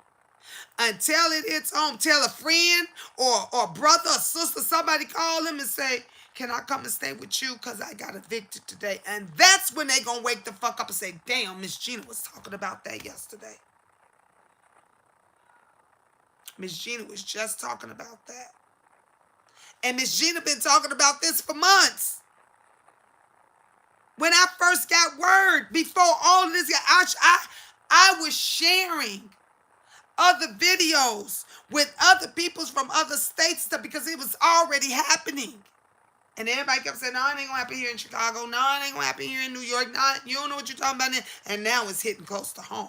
Until it hits home. Tell a friend or brother or sister, somebody call them and say, can I come and stay with you? Because I got evicted today. And that's when they going to wake the fuck up and say, damn, Miss Gina was talking about that yesterday. Miss Gina was just talking about that. And Miss Gina been talking about this for months. When I first got word, before all of this, I was sharing other videos with other peoples from other states stuff because it was already happening. And everybody kept saying, no, it ain't gonna happen here in Chicago. No, it ain't gonna happen here in New York. No, you don't know what you're talking about. And now it's hitting close to home.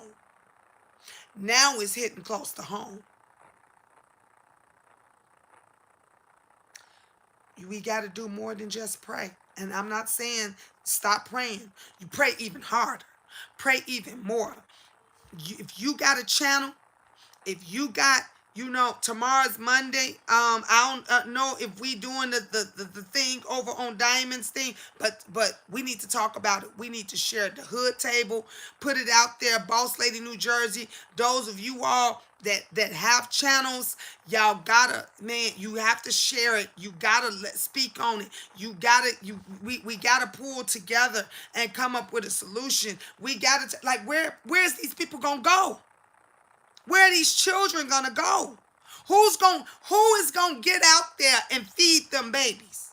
Now it's hitting close to home. We got to do more than just pray. And I'm not saying stop praying. You pray even harder. Pray even more. If you got a channel, if you got, tomorrow's Monday. I don't know if we doing the thing over on Diamond's thing, but we need to talk about it. We need to share the hood table, put it out there. Boss Lady New Jersey, those of you all that have channels, y'all gotta, man, you have to share it. You gotta speak on it. We gotta pull together and come up with a solution. We gotta, where's these people gonna go? Where are these children gonna go? Who is gonna get out there and feed them babies?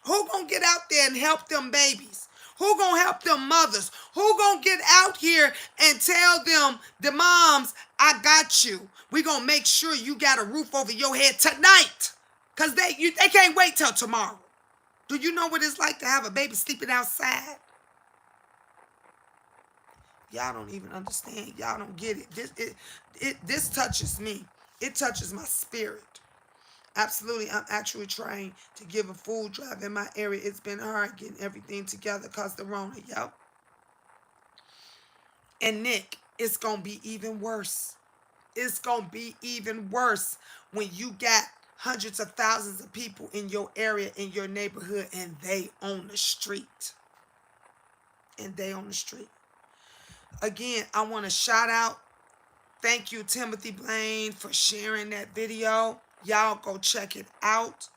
Who gonna get out there and help them babies? Who gonna help them mothers? Who gonna get out here and tell them, the moms, I got you. We gonna make sure you got a roof over your head tonight. Cause they can't wait till tomorrow. Do you know what it's like to have a baby sleeping outside? Y'all don't even understand. Y'all don't get it. This touches me. It touches my spirit. Absolutely. I'm actually trying to give a food drive in my area. It's been hard getting everything together because the Rona. Yep. And Nick, it's going to be even worse. It's going to be even worse when you got hundreds of thousands of people in your area, in your neighborhood, and they on the street. Again, I want to shout out. Thank you, Timothy Blaine, for sharing that video. Y'all go check it out.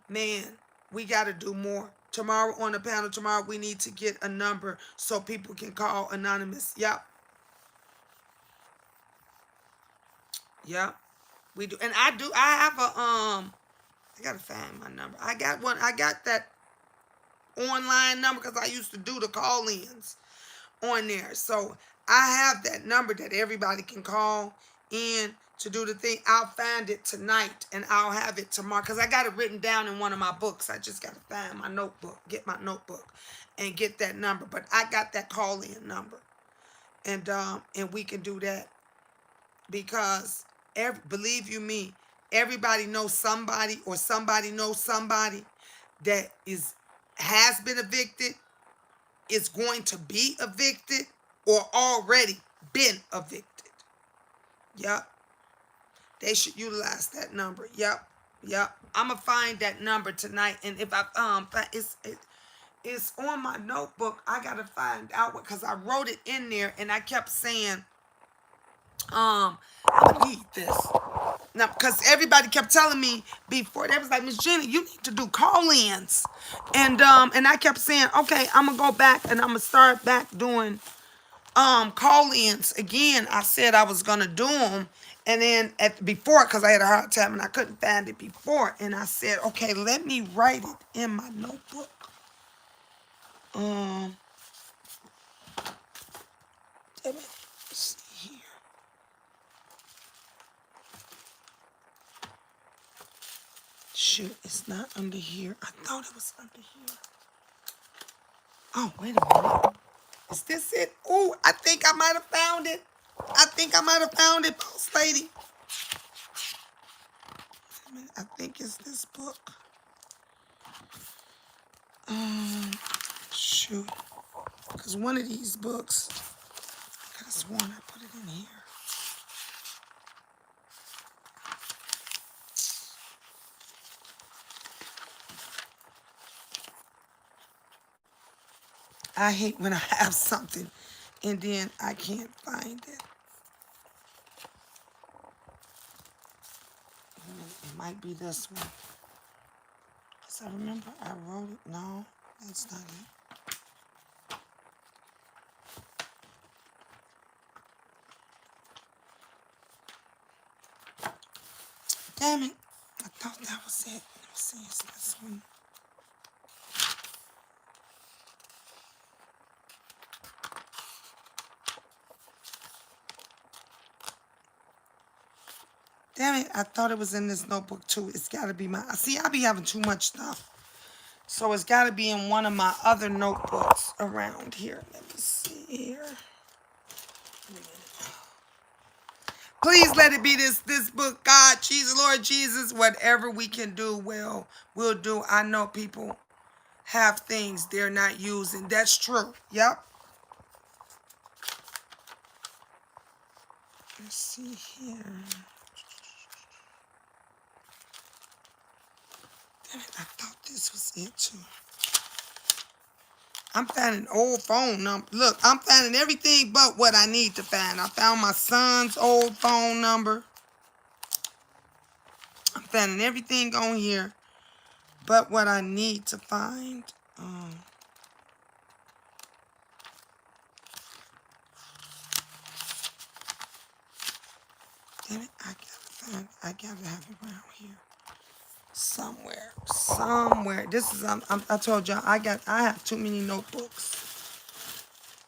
Man, we got to do more. Tomorrow on the panel, we need to get a number so people can call anonymous. Yep. We do. And I have I got to find my number. I got that online number because I used to do the call-ins on there. So I have that number that everybody can call in to do the thing. I'll find it tonight and I'll have it tomorrow because I got it written down in one of my books. I just got to find my notebook, get my notebook and get that number. But I got that call-in number. And we can do that because believe you me, everybody knows somebody or somebody knows somebody that has been evicted, is going to be evicted, or already been evicted. Yep. They should utilize that number. Yep. I'm gonna find that number tonight, and if it's on my notebook. I gotta find out what, because I wrote it in there, and I kept saying, I'm gonna need this. Now, because everybody kept telling me before, they was like, Miss Jenny, you need to do call-ins. And I kept saying, okay, I'm going to go back and I'm going to start back doing call-ins again. I said I was going to do them. And then before, because I had a hard time and I couldn't find it before. And I said, okay, let me write it in my notebook. Let's see here. Shoot, it's not under here. I thought it was under here. Oh, wait a minute. Is this it? Oh, I think I might have found it. Boss lady. I think it's this book. Shoot. Because one of these books, I could have sworn I put it in here. I hate when I have something and then I can't find it. It might be this one. Because I remember I wrote it. No, that's not it. Damn it. I thought that was it. Let me see. It's this one. Damn it, I thought it was in this notebook too. It's got to be my... See, I be having too much stuff. So it's got to be in one of my other notebooks around here. Let me see here. Please let it be this book, God, Jesus, Lord Jesus. Whatever we can do, we'll do. I know people have things they're not using. That's true. Yep. Let's see here. Damn it, I thought this was it too. I'm finding old phone number. Look, I'm finding everything but what I need to find. I found my son's old phone number. I'm finding everything on here but what I need to find. Damn it, I gotta have it around here. Somewhere. This is, I told y'all, I have too many notebooks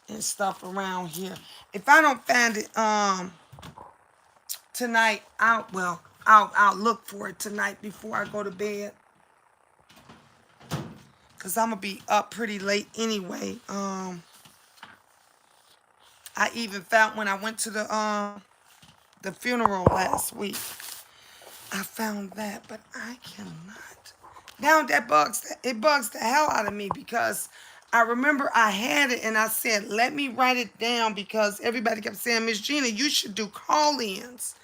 and stuff around here. If I don't find it, tonight, I'll look for it tonight before I go to bed. Cause I'm gonna be up pretty late anyway. I even found when I went to the funeral last week, I found that, but I cannot. Now that bugs the hell out of me because I remember I had it and I said, let me write it down because everybody kept saying, Miss Gina, you should do call-ins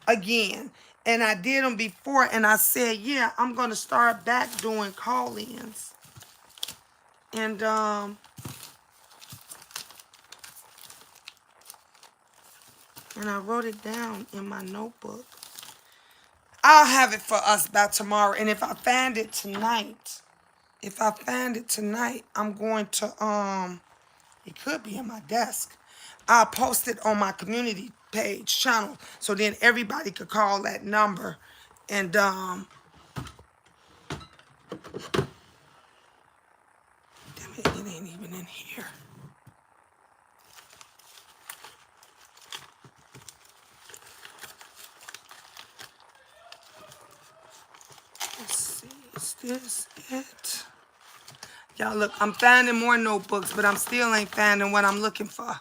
again. And I did them before and I said, yeah, I'm going to start back doing call-ins. And I wrote it down in my notebook. I'll have it for us by tomorrow. And if I find it tonight, I'm going to, it could be in my desk. I'll post it on my community page channel. So then everybody could call that number. And, damn it, it ain't even in here. Let's see, is this it? Y'all look, I'm finding more notebooks, but I'm still ain't finding what I'm looking for.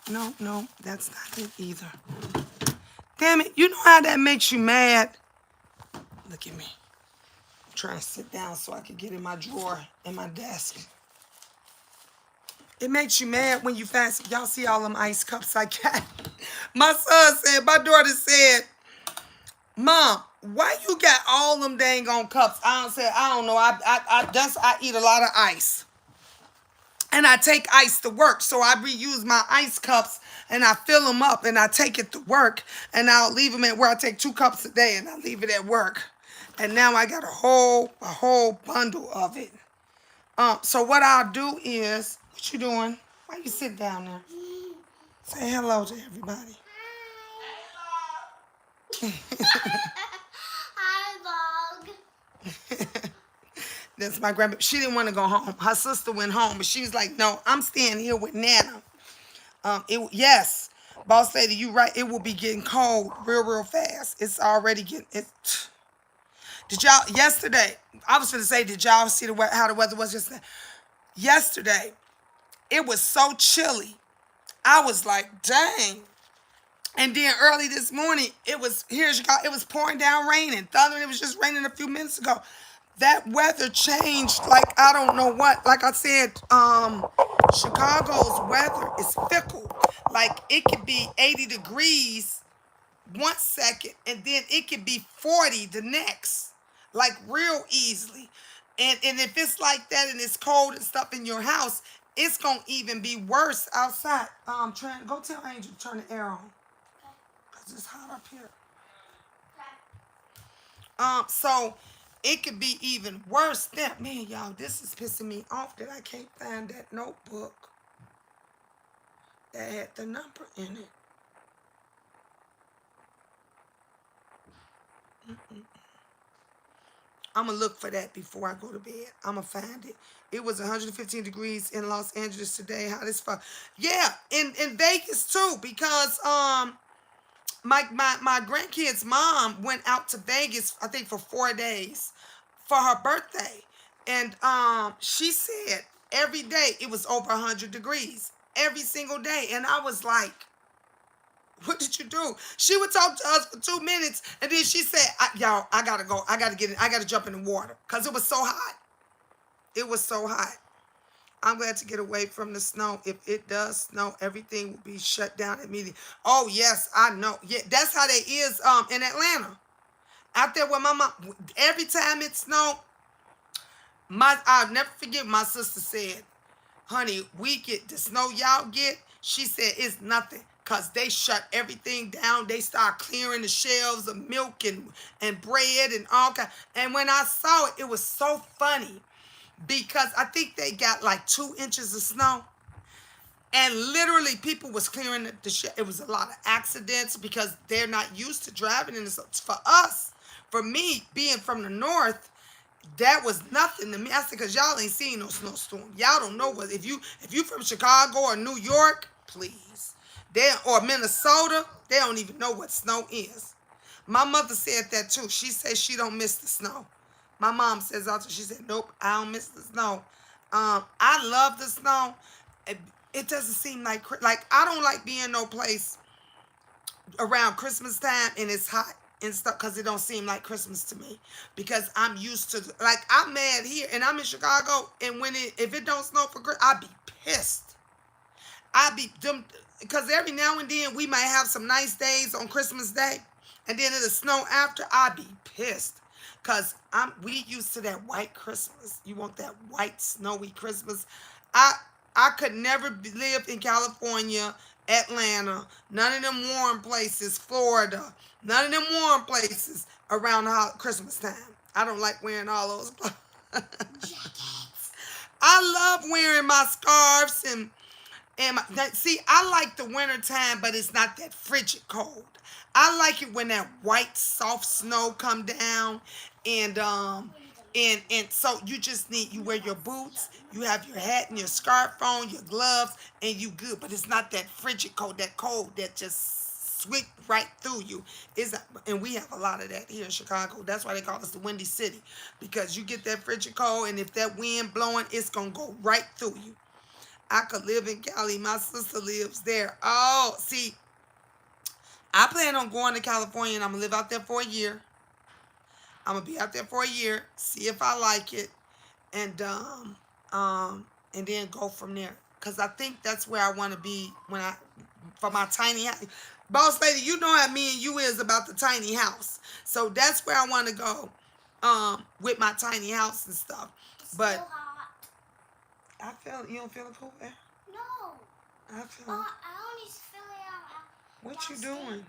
No, that's not it either. Damn it, you know how that makes you mad? Look at me. I'm trying to sit down so I can get in my drawer in my desk. It makes you mad when you find, y'all see all them ice cups I got? My daughter said, Mom, why you got all them dang on cups? I don't know. I eat a lot of ice. And I take ice to work. So I reuse my ice cups and I fill them up and I take it to work. And I'll leave them at where I take 2 cups a day and I leave it at work. And now I got a whole bundle of it. So what I'll do is, what you doing? Why you sit down there? Say hello to everybody. Hi, Vlog. That's my grandma. She didn't want to go home. Her sister went home, but she was like, no, I'm staying here with Nana. Yes, boss lady, you right. It will be getting cold real fast. It's already getting, did y'all, yesterday, I was going to say, did y'all see how the weather was yesterday? Yesterday, it was so chilly I was like, dang. And then early this morning, it was here in Chicago. It was pouring down rain and thunder. It was just raining a few minutes ago. That weather changed like I don't know what. Like I said, Chicago's weather is fickle. Like it could be 80 degrees 1 second, and then it could be 40 the next, like real easily. And if it's like that and it's cold and stuff in your house, it's gonna even be worse outside. Trying go tell Angel to turn the air on, cause it's hot up here. So it could be even worse. Than man, y'all, this is pissing me off that I can't find that notebook that had the number in it. I'm going to look for that before I go to bed. I'm going to find it. It was 115 degrees in Los Angeles today. Hot as fuck. Yeah, in Vegas too, because my grandkid's mom went out to Vegas, I think for 4 days for her birthday. And she said every day it was over 100 degrees. Every single day. And I was like, what did you do? She would talk to us for 2 minutes, and then she said, y'all, I gotta go. I gotta get in. I gotta jump in the water. Because it was so hot. It was so hot. I'm glad to get away from the snow. If it does snow, everything will be shut down immediately. Oh, yes, I know. Yeah, that's how they is in Atlanta. Out there where my mom, every time it snowed, I'll never forget my sister said, honey, we get the snow y'all get. She said it's nothing because they shut everything down. They start clearing the shelves of milk and bread and all kind. And when I saw it, it was so funny because I think they got like 2 inches of snow. And literally people was clearing the shit. It was a lot of accidents because they're not used to driving in the snow. For us, for me, being from the north, that was nothing to me. I said, because y'all ain't seen no snowstorm. Y'all don't know what if you from Chicago or New York, please. Or Minnesota, they don't even know what snow is. My mother said that too. She said she don't miss the snow. My mom says also, she said, nope, I don't miss the snow. I love the snow. It doesn't seem like I don't like being no place around Christmas time and it's hot and stuff because it don't seem like Christmas to me because I'm used to like I'm mad here and I'm in Chicago and if it don't snow for Christmas I be pissed. I be them because every now and then we might have some nice days on Christmas Day and then it'll snow after. I be pissed because we used to that white Christmas. You want that white snowy Christmas? I could never live in California, Atlanta, none of them warm places, Florida, none of them warm places around Christmas time. I don't like wearing all those clothes. I love wearing my scarves see, I like the winter time, but it's not that frigid cold. I like it when that white soft snow come down and so you wear your boots, you have your hat and your scarf on, your gloves, and you good. But it's not that frigid cold, that cold that just sweep right through you. And we have a lot of that here in Chicago. That's why they call us the Windy City. Because you get that frigid cold, and if that wind blowing, it's gonna go right through you. I could live in Cali. My sister lives there. Oh, see, I plan on going to California and I'm gonna live out there for a year. I'm gonna be out there for a year, see if I like it, and then go from there. Cause I think that's where I want to be for my tiny house. Boss lady, you know how me and you is about the tiny house. So that's where I want to go, with my tiny house and stuff. But still hot. I feel you don't feel it cool there. No. I feel. I only feel it out. What you doing?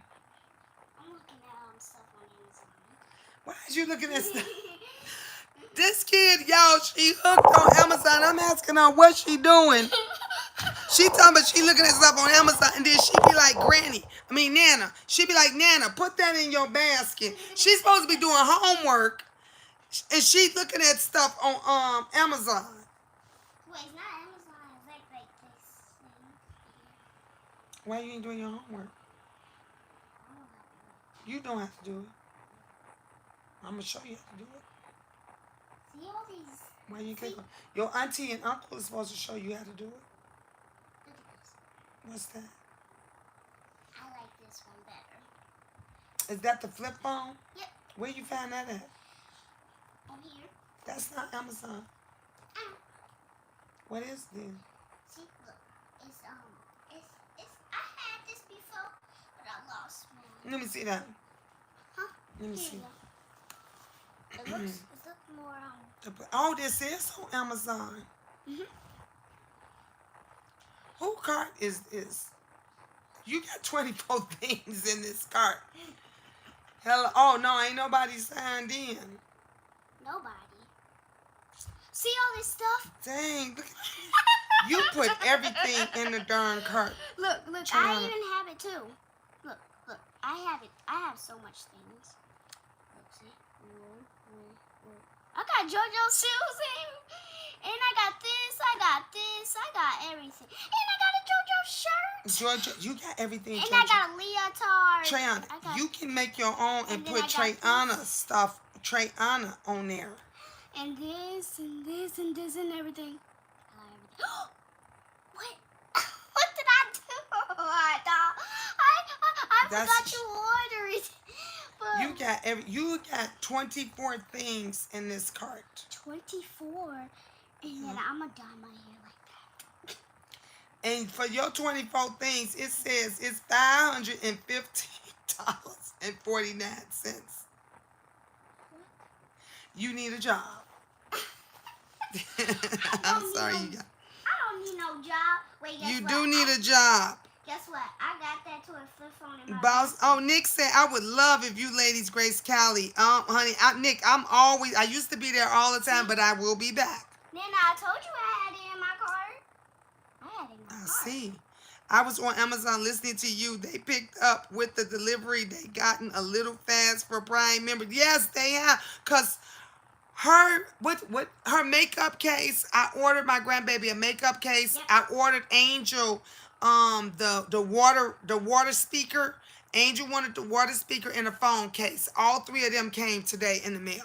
I'm looking at stuff on Amazon. Why is you looking at stuff? This kid, y'all, she hooked on Amazon. I'm asking her what she doing. She talking about she looking at stuff on Amazon, and then she be like, Nana. She be like, Nana, put that in your basket. She's supposed to be doing homework, and she looking at stuff on Amazon. Wait, it's not Amazon. It's like this thing. Why you ain't doing your homework? You don't have to do it. I'm gonna show you how to do it. See all these. Why you can't go? Your auntie and uncle is supposed to show you how to do it. Look at this. What's that? I like this one better. Is that the flip phone? Yep. Where you found that at? On here. That's not Amazon. Ah. What is this? See, look. It's. I had this before, but I lost mine. Let me see that. Huh? Let me Here see. you go. It looks more Oh, this is on Amazon. Mhm. Who cart is this? You got 24 things in this cart. Hello. Oh no, ain't nobody signed in. Nobody. See all this stuff? Dang, look. You put everything in the darn cart. Look. Turn I on. even have it too. Look. I have it. I have so much things. Look, see? I got JoJo shoes and I got this. I got everything. And I got a JoJo shirt. Georgia, you got everything. And I Georgia. got a leotard. Treyana, I got- you can make your own and And then put I got Treyana this. stuff, Treyana on there. And this and this and this and everything. What? What did I do? I forgot you ordered it. But You got 24 things in this cart. 24, and then I'm gonna dye my hair like that. And for your 24 things, it says it's $515.49. You need a job. I'm sorry, you got. I don't need no job. Wait, guess You what? do need a job. Guess what? I got that to a flip phone in my Boss, basket. oh, Nick said, I would love if you ladies grace Cali. Honey, Nick, I used to be there all the time, but I will be back. Then I told you I had it in my cart. I had it in my I cart. see. I was on Amazon listening to you. They picked up with the delivery. They gotten a little fast for Prime members. Yes, they have. Cause her makeup case. I ordered my grandbaby a makeup case. Yep. I ordered Angel the water speaker. Angel wanted the water speaker and a phone case. All three of them came today in the mail.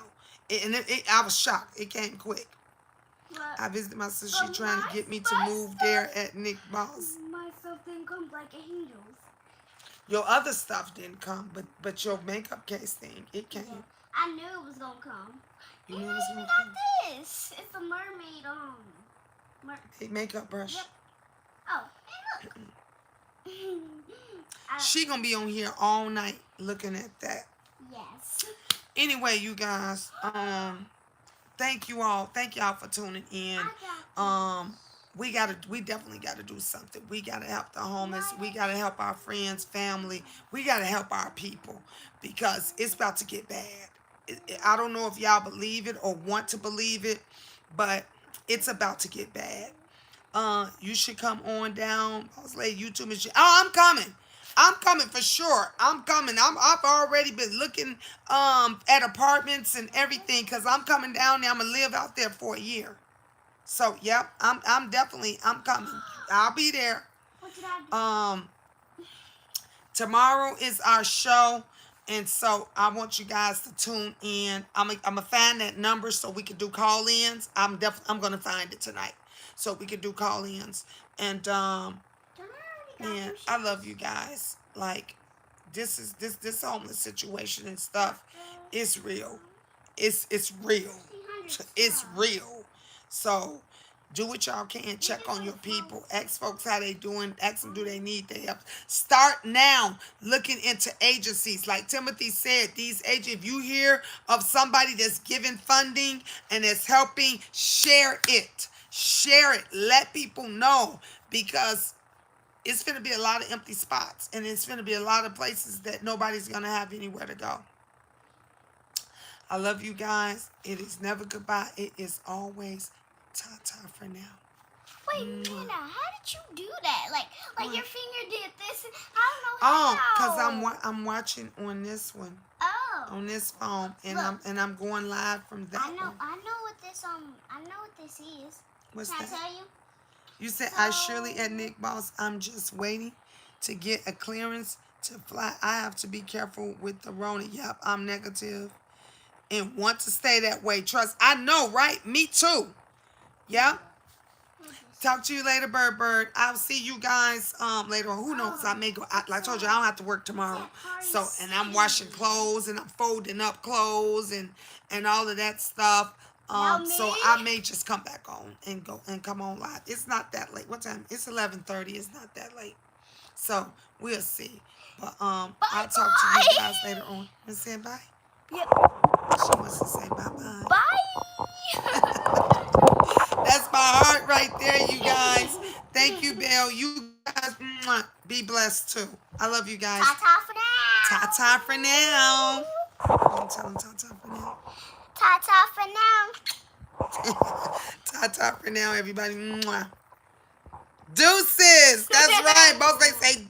I was shocked. It came quick. But I visited my sister. She trying to get me to my move stuff- there at Nick Boss. My stuff didn't come like angels. Your other stuff didn't come, but your makeup case thing, it came. Yeah, I knew it was gonna come. You And knew it I was even gonna got come. this. It's a mermaid A makeup brush. Yep. Oh, hey look. She gonna be on here all night looking at that. Yes. Anyway, you guys, thank y'all for tuning in. I got We definitely gotta do something. We gotta help the homeless. We gotta help our friends, family. We gotta help our people because it's about to get bad. I don't know if y'all believe it or want to believe it, but it's about to get bad. You should come on down. Boss Lady YouTube and shit. Oh, I'm coming. I'm coming for sure. I'm coming. I've already been looking at apartments and everything because I'm coming down there. I'm gonna live out there for a year. So yep, I'm coming. I'll be there. What did I do? Tomorrow is our show, and so I want you guys to tune in. I'm gonna find that number so we can do call-ins. I'm gonna find it tonight so we can do call-ins. And man, I love you guys. Like this homeless situation and stuff is real. It's real. It's real. So do what y'all can. Check on your people. Ask folks how they doing. Ask them do they need their help. Start now looking into agencies. Like Timothy said, these agents, if you hear of somebody that's giving funding and is helping, share it. Share it. Let people know because it's going to be a lot of empty spots. And it's going to be a lot of places that nobody's going to have anywhere to go. I love you guys. It is never goodbye. It is always ta-ta for now. Wait, Nana, how did you do that? Like your finger did this. And I don't know Oh, how. because I'm watching on this one, Oh. on this phone, and Look. I'm going live from that I know one. what this is. What's Can I that? tell you? You said I surely at Nick Boss. I'm just waiting to get a clearance to fly. I have to be careful with the Rona. Yep, I'm negative and want to stay that way. Trust. I know, right? Me too. Yeah. Talk to you later, Bird. I'll see you guys later on. Who knows? I may go. Like I told you, I don't have to work tomorrow. So, and I'm washing clothes and I'm folding up clothes and all of that stuff. So I may just come back on and come on live. It's not that late. What time? It's 11:30. It's not that late. So we'll see. But I'll talk to you guys later on. And say bye. Yep. She wants to say bye. Bye. That's my heart right there, you guys. Thank you, Belle. You guys, be blessed too. I love you guys. Ta-ta for now. Ta-ta for now. I'm telling ta-ta for now. Ta-ta for now. Ta-ta for now, everybody. Deuces. That's right. Both they say